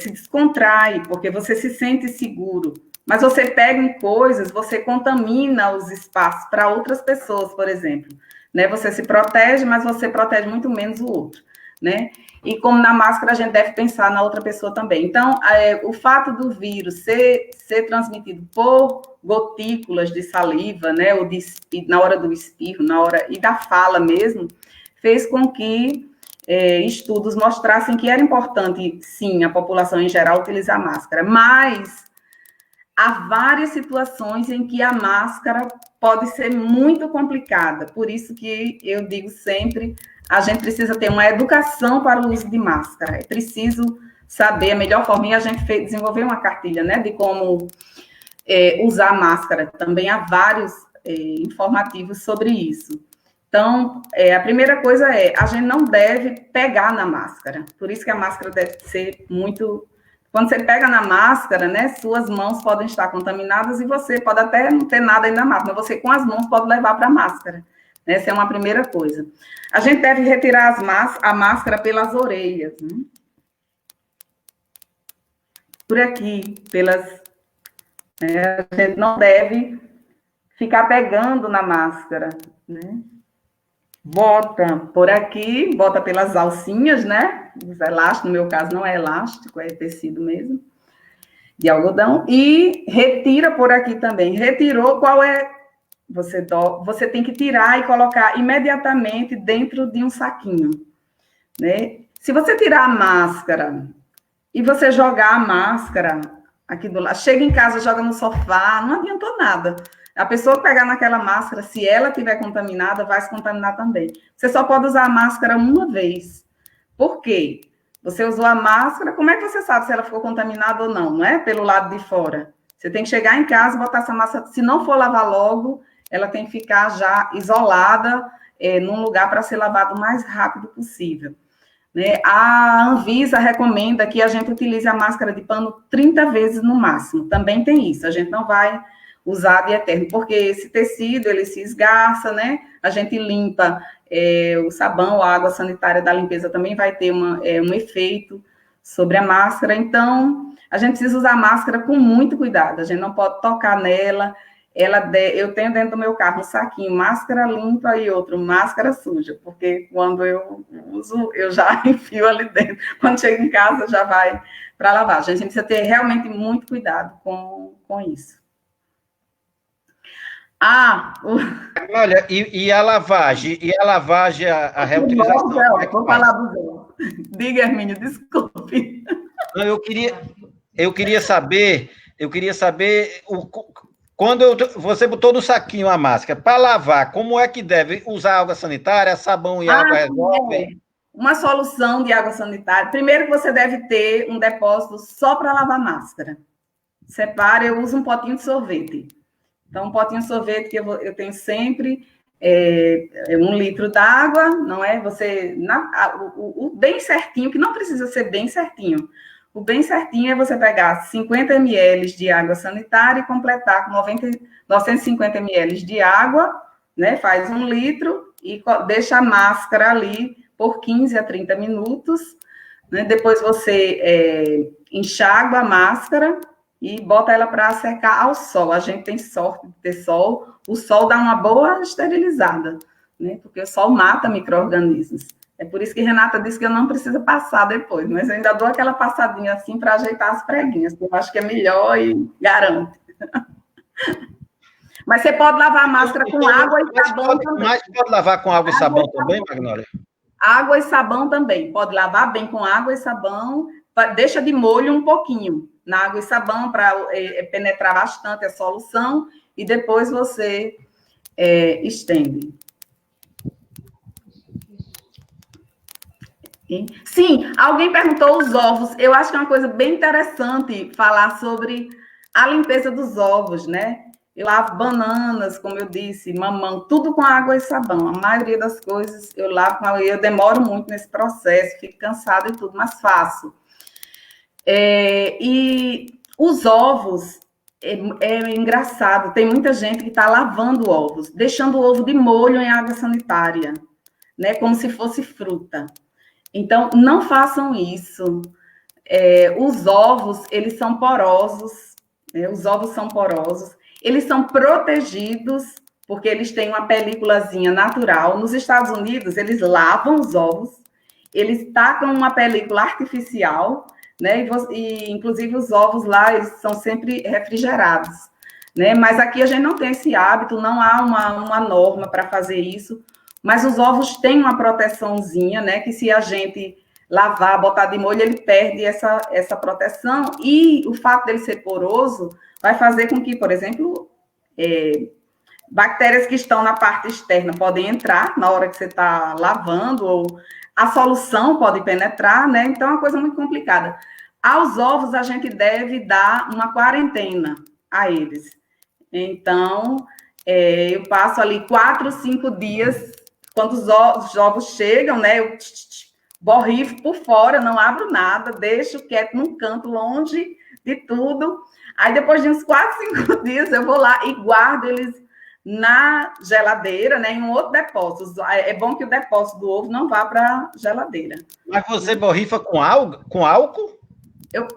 se descontrai, porque você se sente seguro, mas você pega em coisas, você contamina os espaços para outras pessoas, por exemplo, né? Você se protege, mas você protege muito menos o outro. né? E como na máscara a gente deve pensar na outra pessoa também. Então, o fato do vírus ser transmitido por gotículas de saliva, né? Ou na hora do espirro, na hora e da fala mesmo, fez com que estudos mostrassem que era importante, sim, a população em geral utilizar máscara, mas há várias situações em que a máscara pode ser muito complicada. Por isso que eu digo sempre, a gente precisa ter uma educação para o uso de máscara. É preciso saber a melhor forma. E a gente desenvolveu uma cartilha, né, de como usar máscara. Também há vários informativos sobre isso. Então, a primeira coisa a gente não deve pegar na máscara. Por isso que a máscara deve ser muito... Quando você pega na máscara, né, suas mãos podem estar contaminadas e você pode até não ter nada aí na máscara, mas você com as mãos pode levar para a máscara. Essa é uma primeira coisa. A gente deve retirar a máscara pelas orelhas, né? Por aqui, a gente não deve ficar pegando na máscara, né? Bota por aqui, bota pelas alcinhas, né? Os elásticos, no meu caso não é elástico, é tecido mesmo, de algodão. E retira por aqui também. Retirou, qual é? Você tem que tirar e colocar imediatamente dentro de um saquinho, né? Se você tirar a máscara e você jogar a máscara aqui do lado, chega em casa, joga no sofá, não adiantou nada. A pessoa pegar naquela máscara, se ela estiver contaminada, vai se contaminar também. Você só pode usar a máscara uma vez. Por quê? Você usou a máscara, como é que você sabe se ela ficou contaminada ou não? Não é pelo lado de fora. Você tem que chegar em casa e botar essa máscara. Se não for lavar logo, ela tem que ficar já isolada num lugar para ser lavada o mais rápido possível. Né? A Anvisa recomenda que a gente utilize a máscara de pano 30 vezes no máximo. Também tem isso. A gente não vai usar de eterno, porque esse tecido, ele se esgarça, né? A gente limpa o sabão, a água sanitária da limpeza também vai ter um efeito sobre a máscara. Então, a gente precisa usar a máscara com muito cuidado. A gente não pode tocar nela. Eu tenho dentro do meu carro um saquinho, máscara limpa e outro, máscara suja, porque quando eu uso, eu já enfio ali dentro. Quando chega em casa, já vai para lavagem. A gente precisa ter realmente muito cuidado com isso. Olha, e a lavagem? E a lavagem, a reutilização? Vou falar do Zé. Diga, Hermínio, desculpe. Não, eu queria saber quando você botou no saquinho a máscara, para lavar, como é que deve usar água sanitária, sabão e água resolve? Uma solução de água sanitária. Primeiro que você deve ter um depósito só para lavar máscara. Separe, eu uso um potinho de sorvete. Então, um potinho de sorvete que eu tenho sempre 1 litro d'água, não é? O bem certinho, que não precisa ser bem certinho. O bem certinho é você pegar 50 ml de água sanitária e completar com 950 ml de água, né? Faz 1 litro e deixa a máscara ali por 15 a 30 minutos. Né? Depois você enxágua a máscara e bota ela para secar ao sol. A gente tem sorte de ter sol. O sol dá uma boa esterilizada, né? Porque o sol mata micro-organismos. É por isso que Renata disse que eu não preciso passar depois, mas eu ainda dou aquela passadinha assim para ajeitar as preguinhas, que eu acho que é melhor e garante. Mas você pode lavar a máscara com água e sabão também. Mas pode lavar com água e sabão também, Magnólia? Água e sabão também. Pode lavar bem com água e sabão. Deixa de molho um pouquinho na água e sabão para penetrar bastante a solução e depois você estende. Sim, alguém perguntou os ovos. Eu acho que é uma coisa bem interessante falar sobre a limpeza dos ovos, né? Eu lavo bananas, como eu disse, mamão, tudo com água e sabão. A maioria das coisas eu lavo com água e eu demoro muito nesse processo, fico cansada e tudo, mas faço. E os ovos, é engraçado, tem muita gente que está lavando ovos, deixando o ovo de molho em água sanitária, né? Como se fosse fruta. Então, não façam isso. Os ovos, eles são porosos, os ovos são porosos, eles são protegidos, porque eles têm uma películazinha natural. Nos Estados Unidos, eles lavam os ovos eles tacam uma película artificial, né? E inclusive os ovos lá eles são sempre refrigerados, né? Mas aqui a gente não tem esse hábito, não há uma norma para fazer isso, mas os ovos têm uma proteçãozinha, né? Que se a gente lavar, botar de molho, ele perde essa proteção, e o fato dele ser poroso vai fazer com que, por exemplo, bactérias que estão na parte externa podem entrar na hora que você está lavando, ou a solução pode penetrar, né? Então é uma coisa muito complicada. Aos ovos, a gente deve dar uma quarentena a eles. Então, eu passo ali 4, 5 dias, quando os ovos chegam, né? Eu borrifo por fora, não abro nada, deixo quieto num canto, longe de tudo. Aí, depois de uns 4, 5 dias, eu vou lá e guardo eles na geladeira, né, em um outro depósito. É bom que o depósito do ovo não vá para a geladeira. Mas você borrifa com álcool?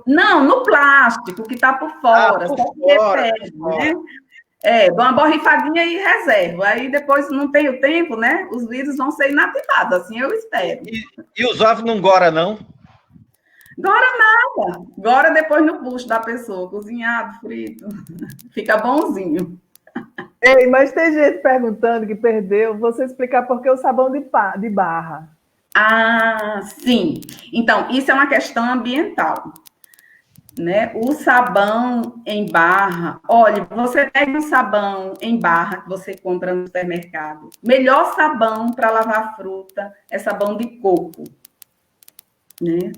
Não, no plástico, que está por fora. Por fora, perde, né? Dou uma borrifadinha e reservo. Aí depois não tem o tempo, né? Os vírus vão ser inativados, assim eu espero. E os ovos não gora, não? Gora nada. Gora depois no bucho da pessoa, cozinhado, frito. Fica bonzinho. Ei, mas tem gente perguntando que perdeu. Você explicar por que o sabão de barra. Ah, sim. Então, isso é uma questão ambiental, né? O sabão em barra, olha, você pega um sabão em barra que você compra no supermercado. Melhor sabão para lavar fruta é sabão de coco, né?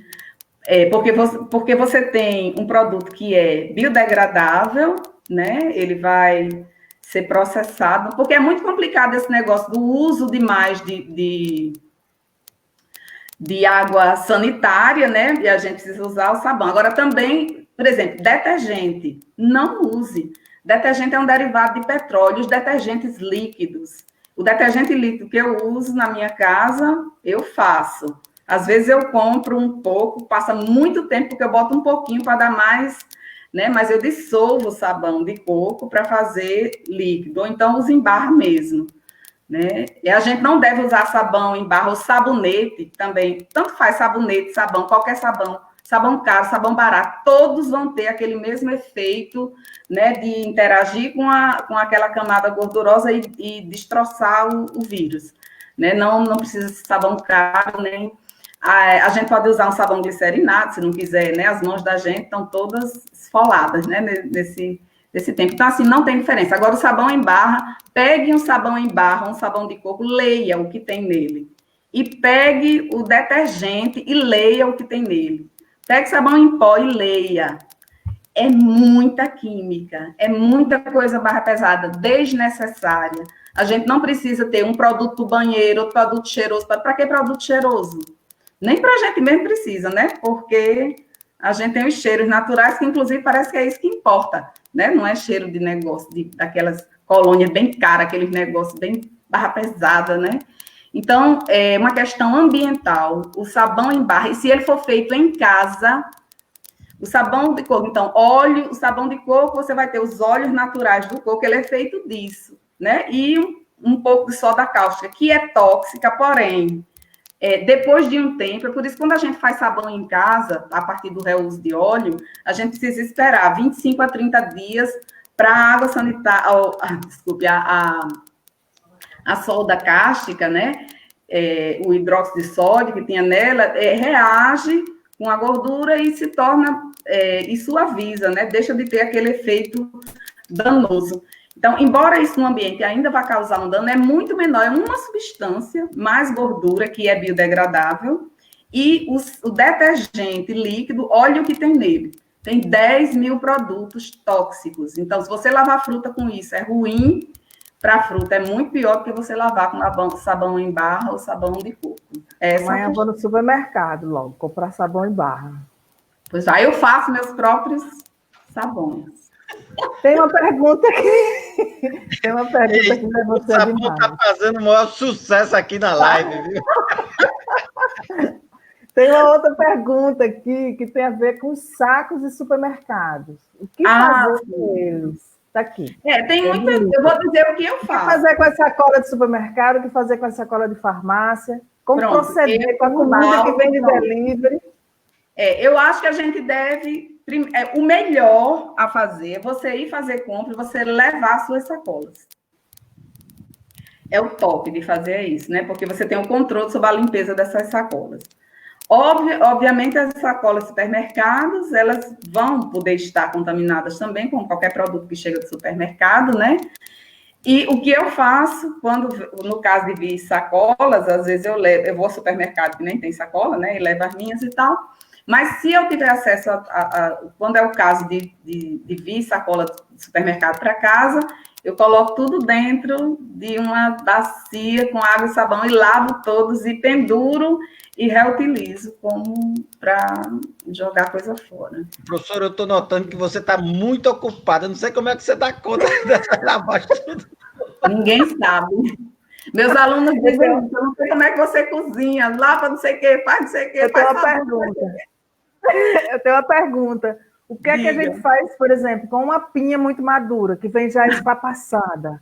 Porque você tem um produto que é biodegradável, né? Ele vai ser processado, porque é muito complicado esse negócio do uso demais de água sanitária, né? E a gente precisa usar o sabão. Agora, também, por exemplo, detergente. Não use. Detergente é um derivado de petróleo, os detergentes líquidos. O detergente líquido que eu uso na minha casa, eu faço. Às vezes eu compro um pouco, passa muito tempo, porque eu boto um pouquinho para dar mais, né? Mas eu dissolvo o sabão de coco para fazer líquido, ou então uso em barra mesmo. Né? E a gente não deve usar sabão em barra ou sabonete também. Tanto faz sabonete, sabão, qualquer sabão, sabão caro, sabão barato, todos vão ter aquele mesmo efeito, né, de interagir com aquela camada gordurosa e destroçar o vírus. Né? Não precisa de sabão caro, nem... A gente pode usar um sabão glicerinado, se não quiser, né? As mãos da gente estão todas esfoladas, né, nesse tempo. Então, assim, não tem diferença. Agora, o sabão em barra, pegue um sabão em barra, um sabão de coco, leia o que tem nele. E pegue o detergente e leia o que tem nele. Pegue sabão em pó e leia. É muita química, é muita coisa barra pesada, desnecessária. A gente não precisa ter um produto do banheiro, outro produto cheiroso. Para que produto cheiroso? Nem para a gente mesmo precisa, né? Porque a gente tem os cheiros naturais, que inclusive parece que é isso que importa, né? Não é cheiro de negócio, daquelas colônias bem caras, aqueles negócios bem barra pesada, né? Então, é uma questão ambiental. O sabão em barra, e se ele for feito em casa, o sabão de coco, então, óleo, o sabão de coco, você vai ter os óleos naturais do coco, ele é feito disso, né? E um pouco de soda cáustica, que é tóxica, porém, depois de um tempo, é por isso que quando a gente faz sabão em casa, a partir do reuso de óleo, a gente precisa esperar 25 a 30 dias para a água sanitária, desculpe, a soda cáustica, né? O hidróxido de sódio que tinha nela, reage com a gordura e se torna, e suaviza, né? Deixa de ter aquele efeito danoso. Então, embora isso no ambiente ainda vá causar um dano, é muito menor, é uma substância, mais gordura, que é biodegradável, e o detergente líquido, olha o que tem nele. Tem 10 mil produtos tóxicos. Então, se você lavar fruta com isso, é ruim para a fruta, é muito pior do que você lavar com sabão em barra ou sabão de coco. Amanhã eu vou no supermercado logo, comprar sabão em barra. Pois aí eu faço meus próprios sabões. Tem uma pergunta aqui. Tem uma pergunta que vai você. O sabão está fazendo o maior sucesso aqui na live, viu? Tem uma outra pergunta aqui que tem a ver com sacos de supermercados. O que fazer com eles? Está aqui. Tem muita. Eu vou dizer o que eu faço. O que fazer com a sacola de supermercado? O que fazer com a sacola de farmácia? Como proceder com a comida que vem de delivery? Eu acho que a gente deve... O melhor a fazer é você ir fazer compra e você levar as suas sacolas. É o top de fazer isso, né? Porque você tem o controle sobre a limpeza dessas sacolas. Obviamente, as sacolas de supermercados, elas vão poder estar contaminadas também com qualquer produto que chega do supermercado, né? E o que eu faço, no caso de vir sacolas, às vezes eu vou ao supermercado que nem tem sacola, né? E levo as minhas e tal. Mas se eu tiver acesso quando é o caso de vir sacola do supermercado para casa, eu coloco tudo dentro de uma bacia com água e sabão e lavo todos e penduro e reutilizo como para jogar coisa fora. Professora, eu estou notando que você está muito ocupada. Não sei como é que você dá conta dessa lavagem tudo. Ninguém sabe. Meus alunos dizem, eu não sei como é que você cozinha, lava não sei o quê, faz não sei o quê. Eu tenho uma pergunta. O que é que a gente faz, por exemplo, com uma pinha muito madura, que vem já espapassada?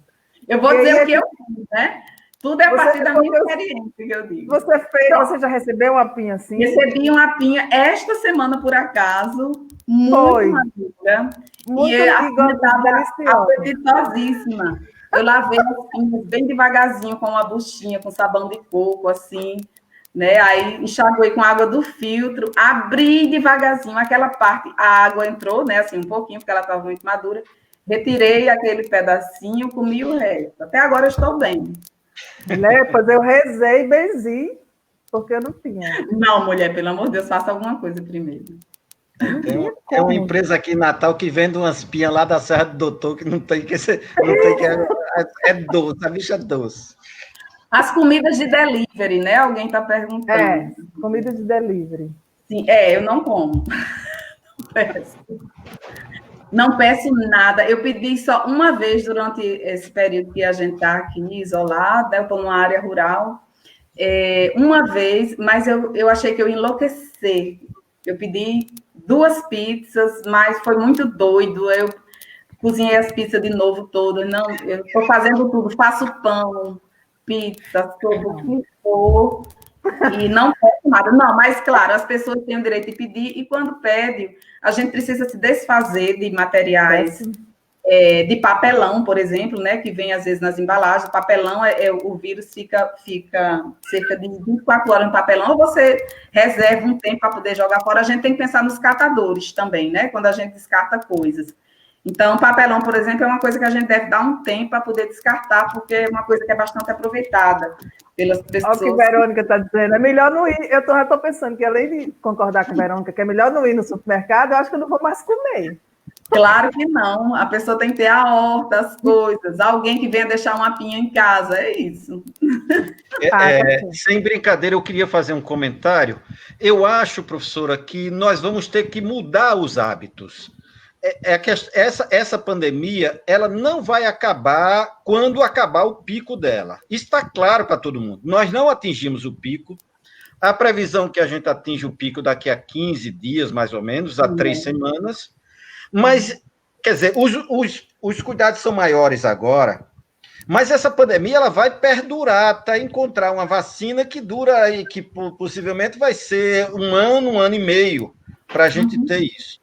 Eu vou dizer o que eu fiz, né? Tudo é a partir da minha experiência que eu digo. Você já recebeu uma pinha assim? Recebi uma pinha esta semana, por acaso, muito madura. Muito e a pinha estava deliciosa. apetitosíssima. Eu lavei as pinhas bem devagarzinho com uma buchinha, com sabão de coco, assim, né? Aí enxaguei com água do filtro, abri devagarzinho aquela parte, a água entrou, né? Assim, um pouquinho, porque ela estava muito madura. Retirei aquele pedacinho, comi o resto. Até agora eu estou bem. Depois eu rezei e benzi, porque eu não tinha. Não, mulher, pelo amor de Deus, faça alguma coisa primeiro. Tem uma empresa aqui em Natal que vende umas pinhas lá da Serra do Doutor que não tem que ser. É doce, a bicha é doce. As comidas de delivery, né? Alguém está perguntando. Comida de delivery. Sim, eu não como. Não peço nada. Eu pedi só uma vez durante esse período que a gente está aqui isolada, eu estou numa área rural, uma vez, mas eu achei que eu ia enlouquecer. Eu pedi 2 pizzas, mas foi muito doido. Eu cozinhei as pizzas de novo todas. Não, eu estou fazendo tudo. Faço pão, pizza, tudo o que for. E não peço nada. Não, mas, claro, as pessoas têm o direito de pedir, e quando pede, a gente precisa se desfazer de materiais, de papelão, por exemplo, né, que vem, às vezes, nas embalagens. Papelão, o vírus fica cerca de 24 horas no papelão, ou você reserva um tempo para poder jogar fora. A gente tem que pensar nos catadores também, né, quando a gente descarta coisas. Então, papelão, por exemplo, é uma coisa que a gente deve dar um tempo para poder descartar, porque é uma coisa que é bastante aproveitada pelas pessoas. Olha o que a Verônica está dizendo, é melhor não ir. Eu já estou pensando que, além de concordar com a Verônica, que é melhor não ir no supermercado, eu acho que eu não vou mais comer. Claro que não. A pessoa tem que ter a horta, as coisas. Alguém que venha deixar uma pinha em casa, é isso. Sem brincadeira, eu queria fazer um comentário. Eu acho, professora, que nós vamos ter que mudar os hábitos. Que essa pandemia, ela não vai acabar quando acabar o pico dela. Isso está claro para todo mundo. Nós não atingimos o pico. A previsão que a gente atinge o pico daqui a 15 dias, mais ou menos, a 3 semanas. Mas, quer dizer, os cuidados são maiores agora, mas essa pandemia ela vai perdurar até encontrar uma vacina que dura aí, que possivelmente vai ser 1 ano e meio para a gente ter isso.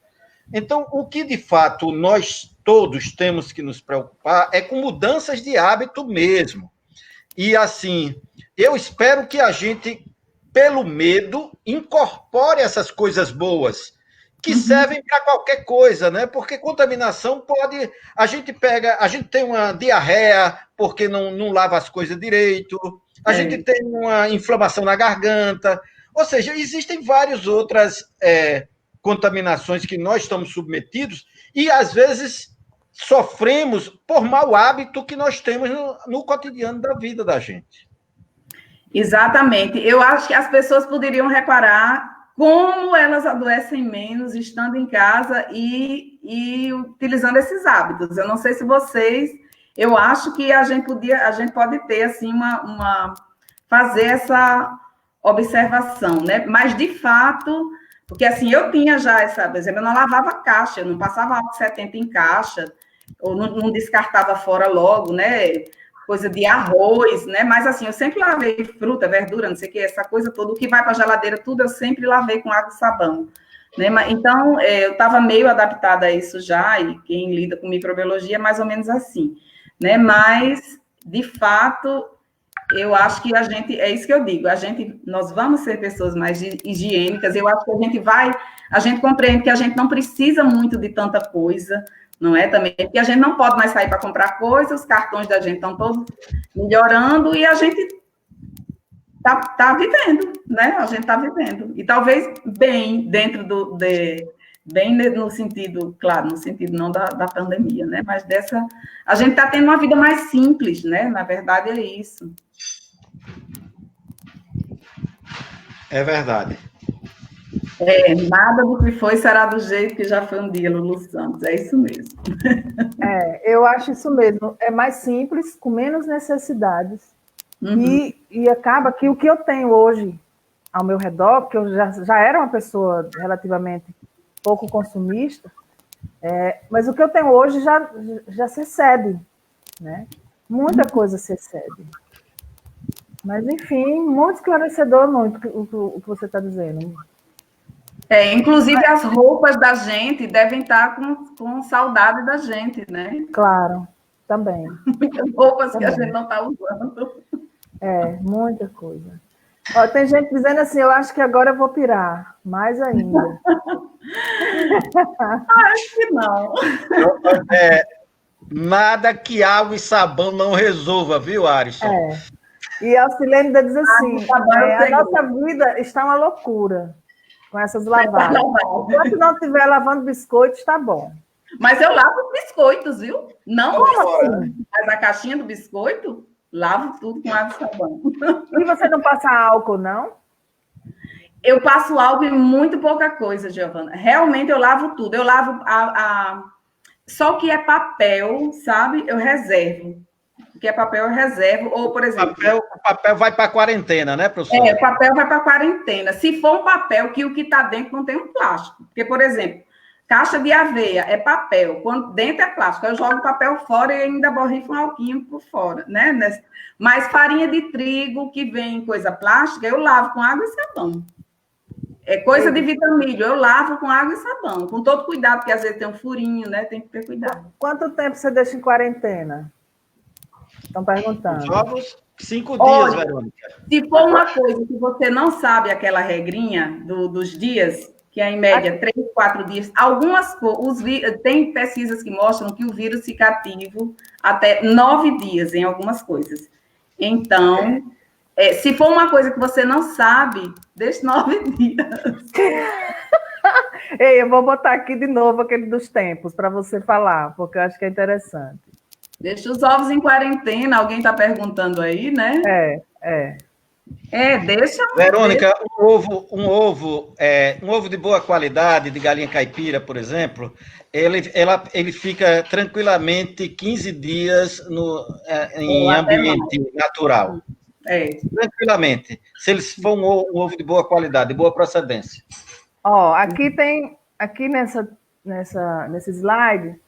Então, o que de fato nós todos temos que nos preocupar é com mudanças de hábito mesmo. E assim, eu espero que a gente, pelo medo, incorpore essas coisas boas que servem para qualquer coisa, né? Porque contaminação pode... A gente tem uma diarreia porque não lava as coisas direito, a gente tem uma inflamação na garganta, ou seja, existem várias outras contaminações que nós estamos submetidos e, às vezes, sofremos por mau hábito que nós temos no cotidiano da vida da gente. Exatamente. Eu acho que as pessoas poderiam reparar como elas adoecem menos estando em casa e utilizando esses hábitos. Eu não sei se vocês... Eu acho que a gente pode ter, assim, fazer essa observação, né? Mas, de fato... Porque, assim, eu tinha já por exemplo, eu não lavava caixa, eu não passava álcool 70 em caixa, ou não descartava fora logo, né? coisa de arroz, né? Mas assim, eu sempre lavei fruta, verdura, não sei o que, essa coisa toda, o que vai para a geladeira, tudo eu sempre lavei com água e sabão. Né? Então, eu estava meio adaptada a isso já, e quem lida com microbiologia é mais ou menos assim. Né? Mas, de fato, eu acho que a gente, é isso que eu digo, nós vamos ser pessoas mais higiênicas, eu acho que a gente compreende que a gente não precisa muito de tanta coisa, não é também, porque a gente não pode mais sair para comprar coisas, os cartões da gente estão todos melhorando e a gente tá vivendo, né? A gente está vivendo. E talvez bem dentro bem no sentido, claro, no sentido não da pandemia, né? Mas a gente está tendo uma vida mais simples, né? Na verdade é isso. É verdade. Nada do que foi será do jeito que já foi um dia, Lulu Santos. É isso mesmo. Eu acho isso mesmo. É mais simples, com menos necessidades. Uhum. E acaba que o que eu tenho hoje ao meu redor, porque eu já era uma pessoa relativamente pouco consumista, mas o que eu tenho hoje já se excede, né? Muita coisa se excede. Mas, enfim, muito esclarecedor o que você está dizendo. Inclusive, as roupas da gente devem estar com saudade da gente, né? Claro, também. Muitas roupas também. Que a gente não está usando. Muita coisa. Ó, tem gente dizendo assim, eu acho que agora eu vou pirar, mais ainda. Acho que não. Nada que água e sabão não resolva, viu, Arisson? E a Silene diz assim, a nossa vida está uma loucura com essas lavagens. Enquanto não estiver lavando biscoito, está bom. Mas eu lavo os biscoitos, viu? Não assim? Mas a caixinha do biscoito, lavo tudo com água e sabão. E você não passa álcool, não? Eu passo álcool em muito pouca coisa, Giovana. Realmente eu lavo tudo. Eu lavo só que é papel, sabe? Eu reservo. O que é papel eu reservo. Ou, por exemplo... O papel vai para a quarentena, né, professor? O papel vai para a quarentena. Se for um papel que o que está dentro não tem um plástico. Porque, por exemplo, caixa de aveia é papel. Quando dentro é plástico. Eu jogo o papel fora e ainda borrifo um alquinho por fora, né? Mas farinha de trigo que vem em coisa plástica, eu lavo com água e sabão. É coisa de vitamilho, eu lavo com água e sabão. Com todo cuidado, porque às vezes tem um furinho, né? Tem que ter cuidado. Quanto tempo você deixa em quarentena? Estão perguntando. Jogos, 5 dias, Verônica. Se for uma coisa que você não sabe aquela regrinha dos dias, que é em média 3, 4 dias, tem pesquisas que mostram que o vírus fica ativo até 9 dias em algumas coisas. Então, se for uma coisa que você não sabe, deixe 9 dias. Ei, eu vou botar aqui de novo aquele dos tempos para você falar, porque eu acho que é interessante. Deixa os ovos em quarentena, alguém está perguntando aí, né? Deixa. Verônica, um ovo de boa qualidade, de galinha caipira, por exemplo, ele fica tranquilamente 15 dias em ambiente natural. Tranquilamente. Se ele for um ovo de boa qualidade, de boa procedência. Ó, aqui nesse slide,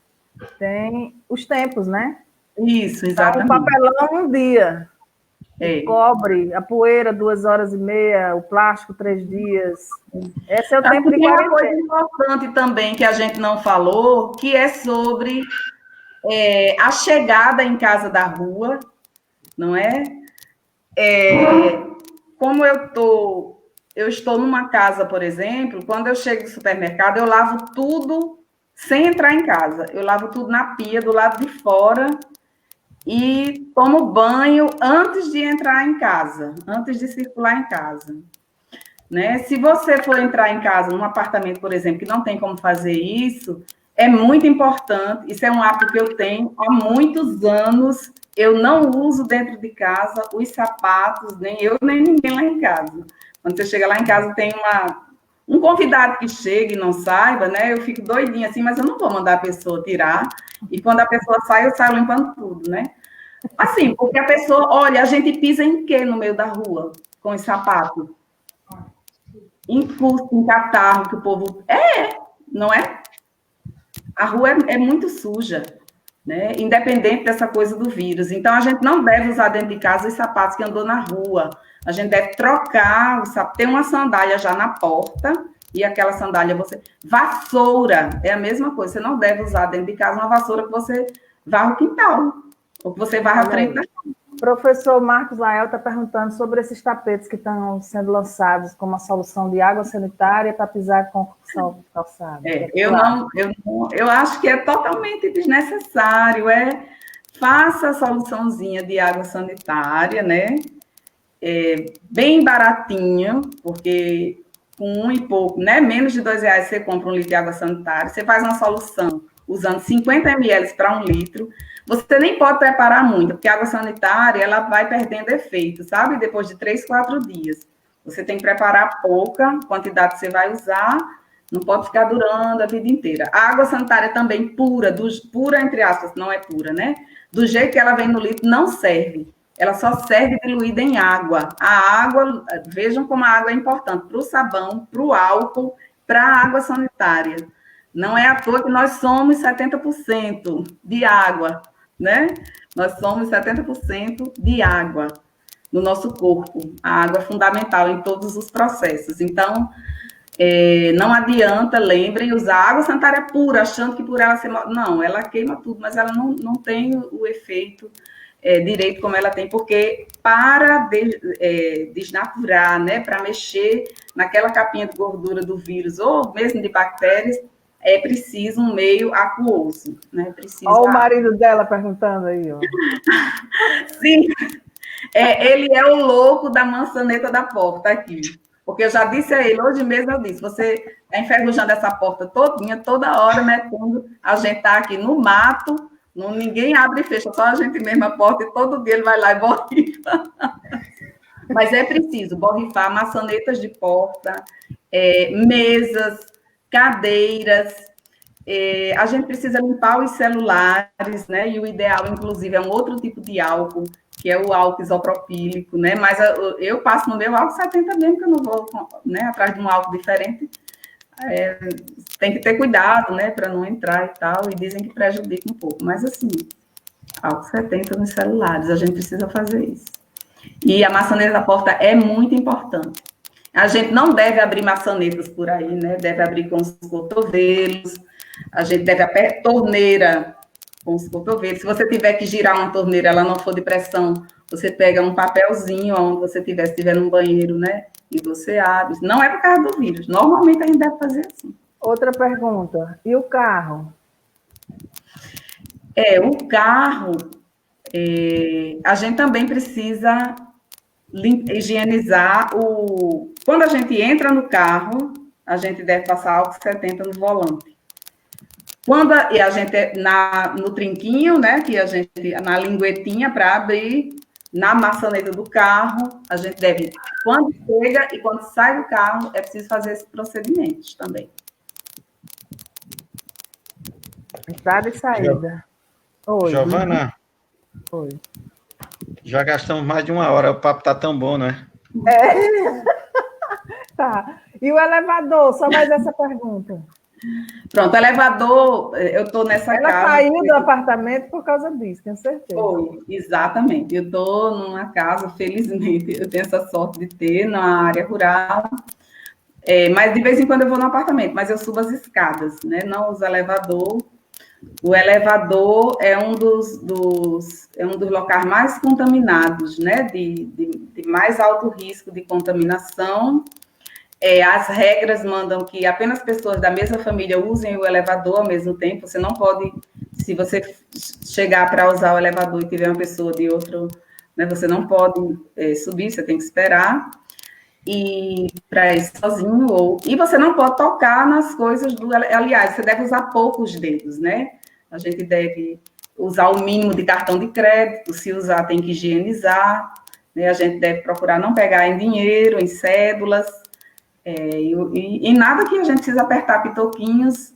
tem os tempos, né? Isso, exatamente. O papelão 1 dia. O cobre, a poeira 2h30, o plástico 3 dias. Esse é o tempo de quarentena. Tem uma coisa importante também que a gente não falou, que é sobre a chegada em casa da rua, não é? Como eu estou numa casa, por exemplo, quando eu chego do supermercado, eu lavo tudo sem entrar em casa. Eu lavo tudo na pia, do lado de fora, e tomo banho antes de entrar em casa, antes de circular em casa. Né? Se você for entrar em casa, num apartamento, por exemplo, que não tem como fazer isso, é muito importante. Isso é um hábito que eu tenho há muitos anos. Eu não uso dentro de casa os sapatos, nem eu, nem ninguém lá em casa. Quando você chega lá em casa, tem um convidado que chega e não saiba, né? Eu fico doidinha assim, mas eu não vou mandar a pessoa tirar. E quando a pessoa sai, eu saio limpando tudo, né? Assim, porque a pessoa, olha, a gente pisa em quê no meio da rua com os sapatos? Em curso, em catarro, que o povo... não é? A rua é muito suja. né? Independente dessa coisa do vírus. Então, a gente não deve usar dentro de casa os sapatos que andou na rua. A gente deve trocar, ter uma sandália já na porta, e aquela sandália você... Vassoura é a mesma coisa. Você não deve usar dentro de casa uma vassoura que você varra o quintal, ou que você varra a frente da casa. Professor Marcos Lael está perguntando sobre esses tapetes que estão sendo lançados como uma solução de água sanitária para pisar com calçado. Eu acho que é totalmente desnecessário. Faça a soluçãozinha de água sanitária, né? Bem baratinho, porque com um e pouco, né? Menos de R$2 você compra um litro de água sanitária. Você faz uma solução usando 50 ml para 1 litro. Você nem pode preparar muito, porque a água sanitária ela vai perdendo efeito, sabe? Depois de 3, 4 dias. Você tem que preparar pouca quantidade que você vai usar, não pode ficar durando a vida inteira. A água sanitária também pura, pura entre aspas, não é pura, né? Do jeito que ela vem no litro, não serve. Ela só serve diluída em água. A água, vejam como a água é importante para o sabão, para o álcool, para a água sanitária. Não é à toa que nós somos 70% de água, né? Nós somos 70% de água no nosso corpo. A água é fundamental em todos os processos. Então, não adianta, lembrem, usar água sanitária pura, achando que por ela ser... Não, ela queima tudo, mas ela não tem o efeito direito como ela tem, porque para desnaturar, né, para mexer naquela capinha de gordura do vírus ou mesmo de bactérias, é preciso um meio aquoso, né? Olha o marido dela perguntando aí, ó. Sim, ele é o louco da maçaneta da porta aqui. Porque eu já disse a ele, hoje mesmo eu disse, você está enferrujando essa porta todinha, toda hora, né? Quando a gente está aqui no mato, ninguém abre e fecha, só a gente mesmo a porta, e todo dia ele vai lá e borrifa. Mas é preciso borrifar maçanetas de porta, mesas, cadeiras, a gente precisa limpar os celulares, né? E o ideal, inclusive, é um outro tipo de álcool, que é o álcool isopropílico, né? Mas eu passo no meu álcool 70 mesmo, que eu não vou, né, atrás de um álcool diferente. Tem que ter cuidado, né, para não entrar e tal, e dizem que prejudica um pouco. Mas, assim, álcool 70 nos celulares, a gente precisa fazer isso. E a maçaneta da porta é muito importante. A gente não deve abrir maçanetas por aí, né? Deve abrir com os cotovelos, a gente deve abrir torneira com os cotovelos. Se você tiver que girar uma torneira, ela não for de pressão, você pega um papelzinho onde você se tiver num banheiro, né? E você abre. Não é por causa do vírus. Normalmente a gente deve fazer assim. Outra pergunta. E o carro? O carro, a gente também precisa higienizar Quando a gente entra no carro, a gente deve passar álcool 70 no volante. Quando a gente no trinquinho, né, que a gente na linguetinha para abrir, na maçaneta do carro, a gente deve, quando chega e quando sai do carro, é preciso fazer esses procedimentos também. Entrada e saída. Oi. Giovana. Oi. Já gastamos mais de 1 hora, o papo está tão bom, né? Tá. E o elevador? Só mais essa pergunta. Pronto, elevador, eu estou nessa casa... Ela saiu do apartamento por causa disso, tenho certeza. Foi, exatamente. Eu estou numa casa, felizmente, eu tenho essa sorte de ter na área rural, mas de vez em quando eu vou no apartamento, mas eu subo as escadas, né? Não uso elevador. O elevador é um dos locais mais contaminados, né? De mais alto risco de contaminação. As regras mandam que apenas pessoas da mesma família usem o elevador ao mesmo tempo. Você não pode, se você chegar para usar o elevador e tiver uma pessoa de outro, né, você não pode subir, você tem que esperar. E para ir sozinho, e você não pode tocar nas coisas aliás, você deve usar poucos dedos, né? A gente deve usar o mínimo de cartão de crédito, se usar tem que higienizar, né? A gente deve procurar não pegar em dinheiro, em cédulas, e nada que a gente precisa apertar pitoquinhos,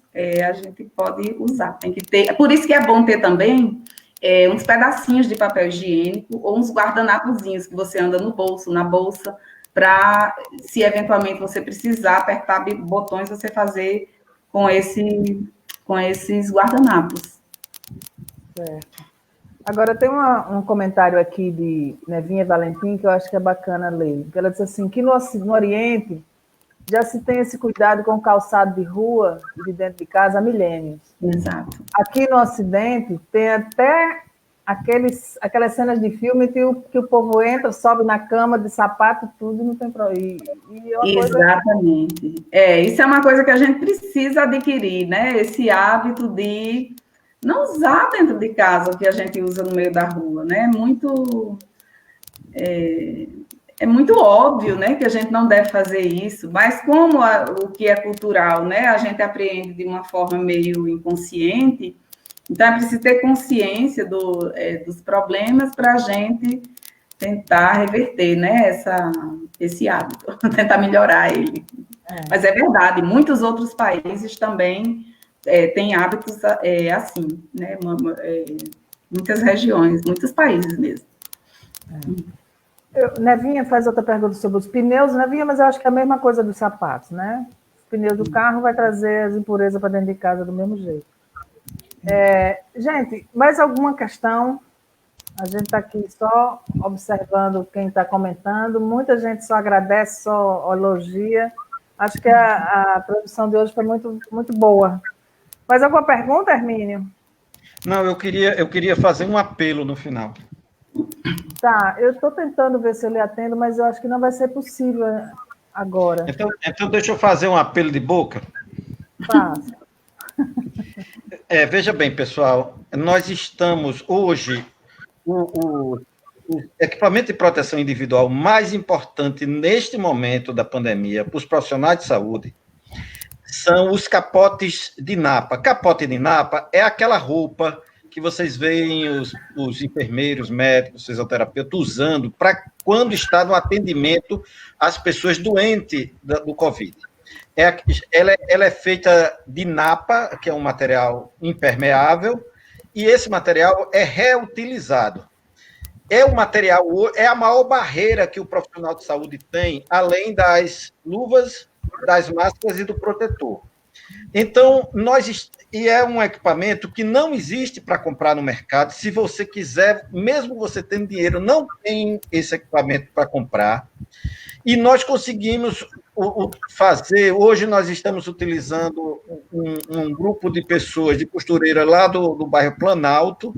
a gente pode usar, tem que ter, por isso que é bom ter também uns pedacinhos de papel higiênico, ou uns guardanapozinhos que você anda no bolso, na bolsa, para, se eventualmente você precisar apertar botões, você fazer com esses guardanapos. Certo. Agora, tem um comentário aqui de Nevinha Valentim que eu acho que é bacana ler. Ela diz assim, que no Oriente já se tem esse cuidado com o calçado de rua e de dentro de casa há milênios. Exato. Aqui no Ocidente tem até aquelas cenas de filme que o povo entra, sobe na cama de sapato, tudo, não tem problema. Exatamente. Isso é uma coisa que a gente precisa adquirir, né? Esse hábito de não usar dentro de casa o que a gente usa no meio da rua, né? É muito óbvio, né, que a gente não deve fazer isso, mas como o que é cultural, né, a gente aprende de uma forma meio inconsciente, então é preciso ter consciência dos problemas para a gente tentar reverter, né, esse hábito, tentar melhorar ele. Mas é verdade, muitos outros países também têm hábitos assim, né, muitas regiões, muitos países mesmo. Nevinha faz outra pergunta sobre os pneus, Nevinha, mas eu acho que é a mesma coisa dos sapatos, né? Os pneus do carro vai trazer as impurezas para dentro de casa do mesmo jeito. Gente, mais alguma questão? A gente está aqui só observando quem está comentando. Muita gente só agradece, só elogia. Acho que a produção de hoje foi muito, muito boa. Mais alguma pergunta, Hermínio? Não, eu queria fazer um apelo no final. Tá, eu estou tentando ver se eu lhe atendo, mas eu acho que não vai ser possível agora. Então deixa eu fazer um apelo de boca. Faça. Veja bem, pessoal, nós estamos hoje, o equipamento de proteção individual mais importante neste momento da pandemia para os profissionais de saúde são os capotes de napa. Capote de napa é aquela roupa que vocês veem os enfermeiros, médicos, fisioterapeutas usando para quando está no atendimento às pessoas doentes do Covid. Ela é feita de napa, que é um material impermeável, e esse material é reutilizado. É a maior barreira que o profissional de saúde tem, além das luvas, das máscaras e do protetor. Então, é um equipamento que não existe para comprar no mercado. Se você quiser, mesmo você tendo dinheiro, não tem esse equipamento para comprar. E nós conseguimos fazer. Hoje nós estamos utilizando um grupo de pessoas, de costureira lá do bairro Planalto.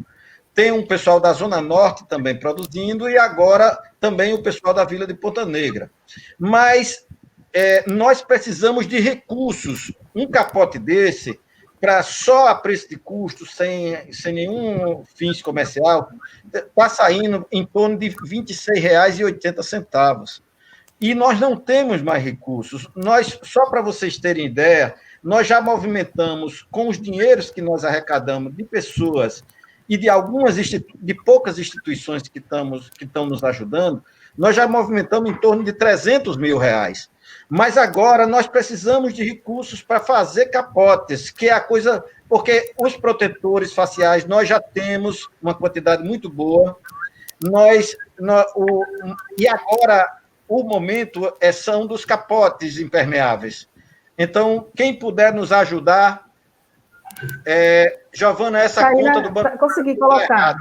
Tem um pessoal da Zona Norte também produzindo, e agora também o pessoal da Vila de Ponta Negra. Mas nós precisamos de recursos. Um capote desse, para só a preço de custo, sem nenhum fins comercial, está saindo em torno de R$ 26,80. E nós não temos mais recursos. Só para vocês terem ideia, nós já movimentamos, com os dinheiros que nós arrecadamos de pessoas e de poucas instituições que estão nos ajudando, nós já movimentamos em torno de R$300 mil. Mas agora nós precisamos de recursos para fazer capotes, que é a coisa... Porque os protetores faciais nós já temos uma quantidade muito boa. E agora o momento são dos capotes impermeáveis. Então, quem puder nos ajudar... Giovana, essa conta do banco... Consegui colocar.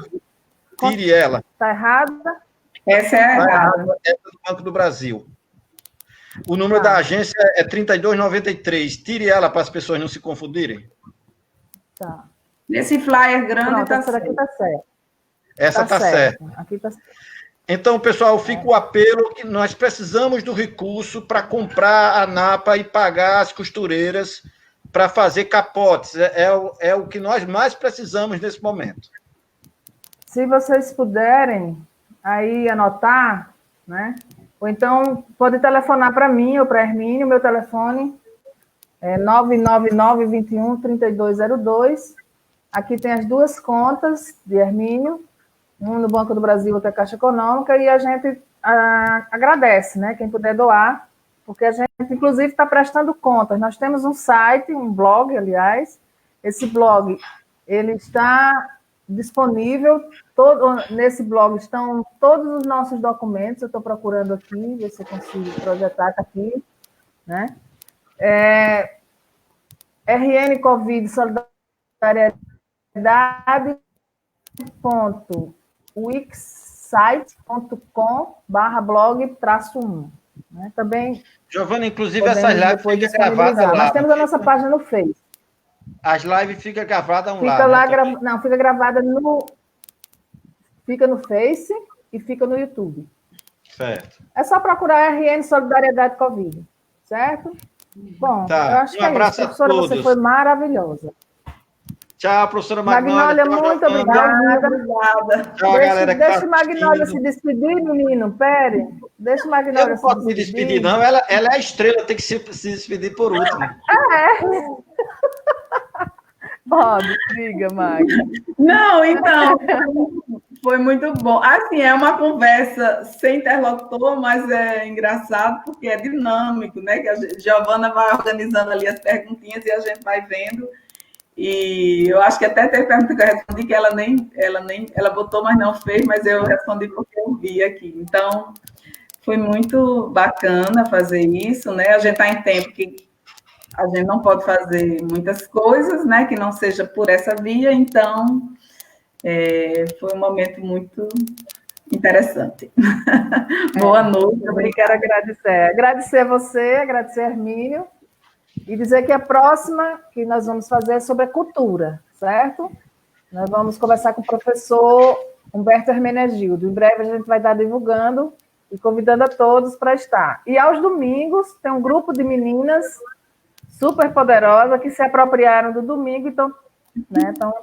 Tire ela. Está errada? Essa é errada. Essa é do Banco do Brasil. O número da agência é 3293. Tire ela para as pessoas não se confundirem. Tá. Nesse flyer grande está certo. Essa daqui está certa. Essa está certa. Aqui está certo. Então, pessoal, fica o apelo que nós precisamos do recurso para comprar a napa e pagar as costureiras para fazer capotes. É o que nós mais precisamos nesse momento. Se vocês puderem aí anotar, né? Ou então pode telefonar para mim ou para Hermínio, meu telefone é 999-21-3202. Aqui tem as duas contas de Hermínio, um no Banco do Brasil, outra Caixa Econômica, e a gente agradece, né? Quem puder doar, porque a gente, inclusive, está prestando contas. Nós temos um site, um blog, aliás. Esse blog, ele está disponível, nesse blog estão todos os nossos documentos, eu estou procurando aqui, ver se eu consigo projetar, está aqui, né? RN Covid Solidariedade www.wixsite.com/blog-1. Né? Também. Giovana, inclusive, essas lives ficam gravadas lá. Nós temos a nossa página no Face. As lives ficam gravadas lá. Fica lá, né? não, fica gravada no. Fica no Face e fica no YouTube. Certo. É só procurar RN Solidariedade Covid, certo? Bom, tá. eu acho que abraço é isso. Professora, você foi maravilhosa. Tchau, professora Magnólia. Muito obrigada. Tchau, galera. Deixa Magnólia se despedir, menino. Pere. Deixa Magnólia se despedir. Eu não posso me despedir, não. Ela é a estrela, tem que se despedir por último. Pode, diga, Magna. Não, então, foi muito bom. Assim, é uma conversa sem interlocutor, mas é engraçado porque é dinâmico, né? Que a Giovana vai organizando ali as perguntinhas e a gente vai vendo. E eu acho que até teve pergunta que eu respondi que ela botou, mas não fez, mas eu respondi porque eu vi aqui. Então, foi muito bacana fazer isso, né? A gente está em tempo que a gente não pode fazer muitas coisas, né? Que não seja por essa via, então foi um momento muito interessante. Boa noite. Eu quero agradecer a você, agradecer a Hermínio, e dizer que a próxima que nós vamos fazer é sobre a cultura, certo? Nós vamos conversar com o professor Humberto Hermenegildo. Em breve a gente vai estar divulgando e convidando a todos para estar. E aos domingos tem um grupo de meninas super poderosa que se apropriaram do domingo e estão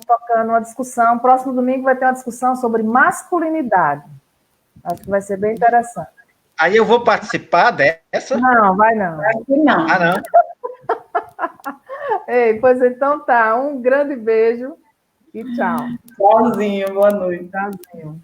tocando uma discussão. Próximo domingo vai ter uma discussão sobre masculinidade. Acho que vai ser bem interessante. Aí eu vou participar dessa? Não, vai não. Acho que não. Ah, não? Ei, pois então tá. Um grande beijo e tchau. Tchauzinho, boa noite. Tchauzinho.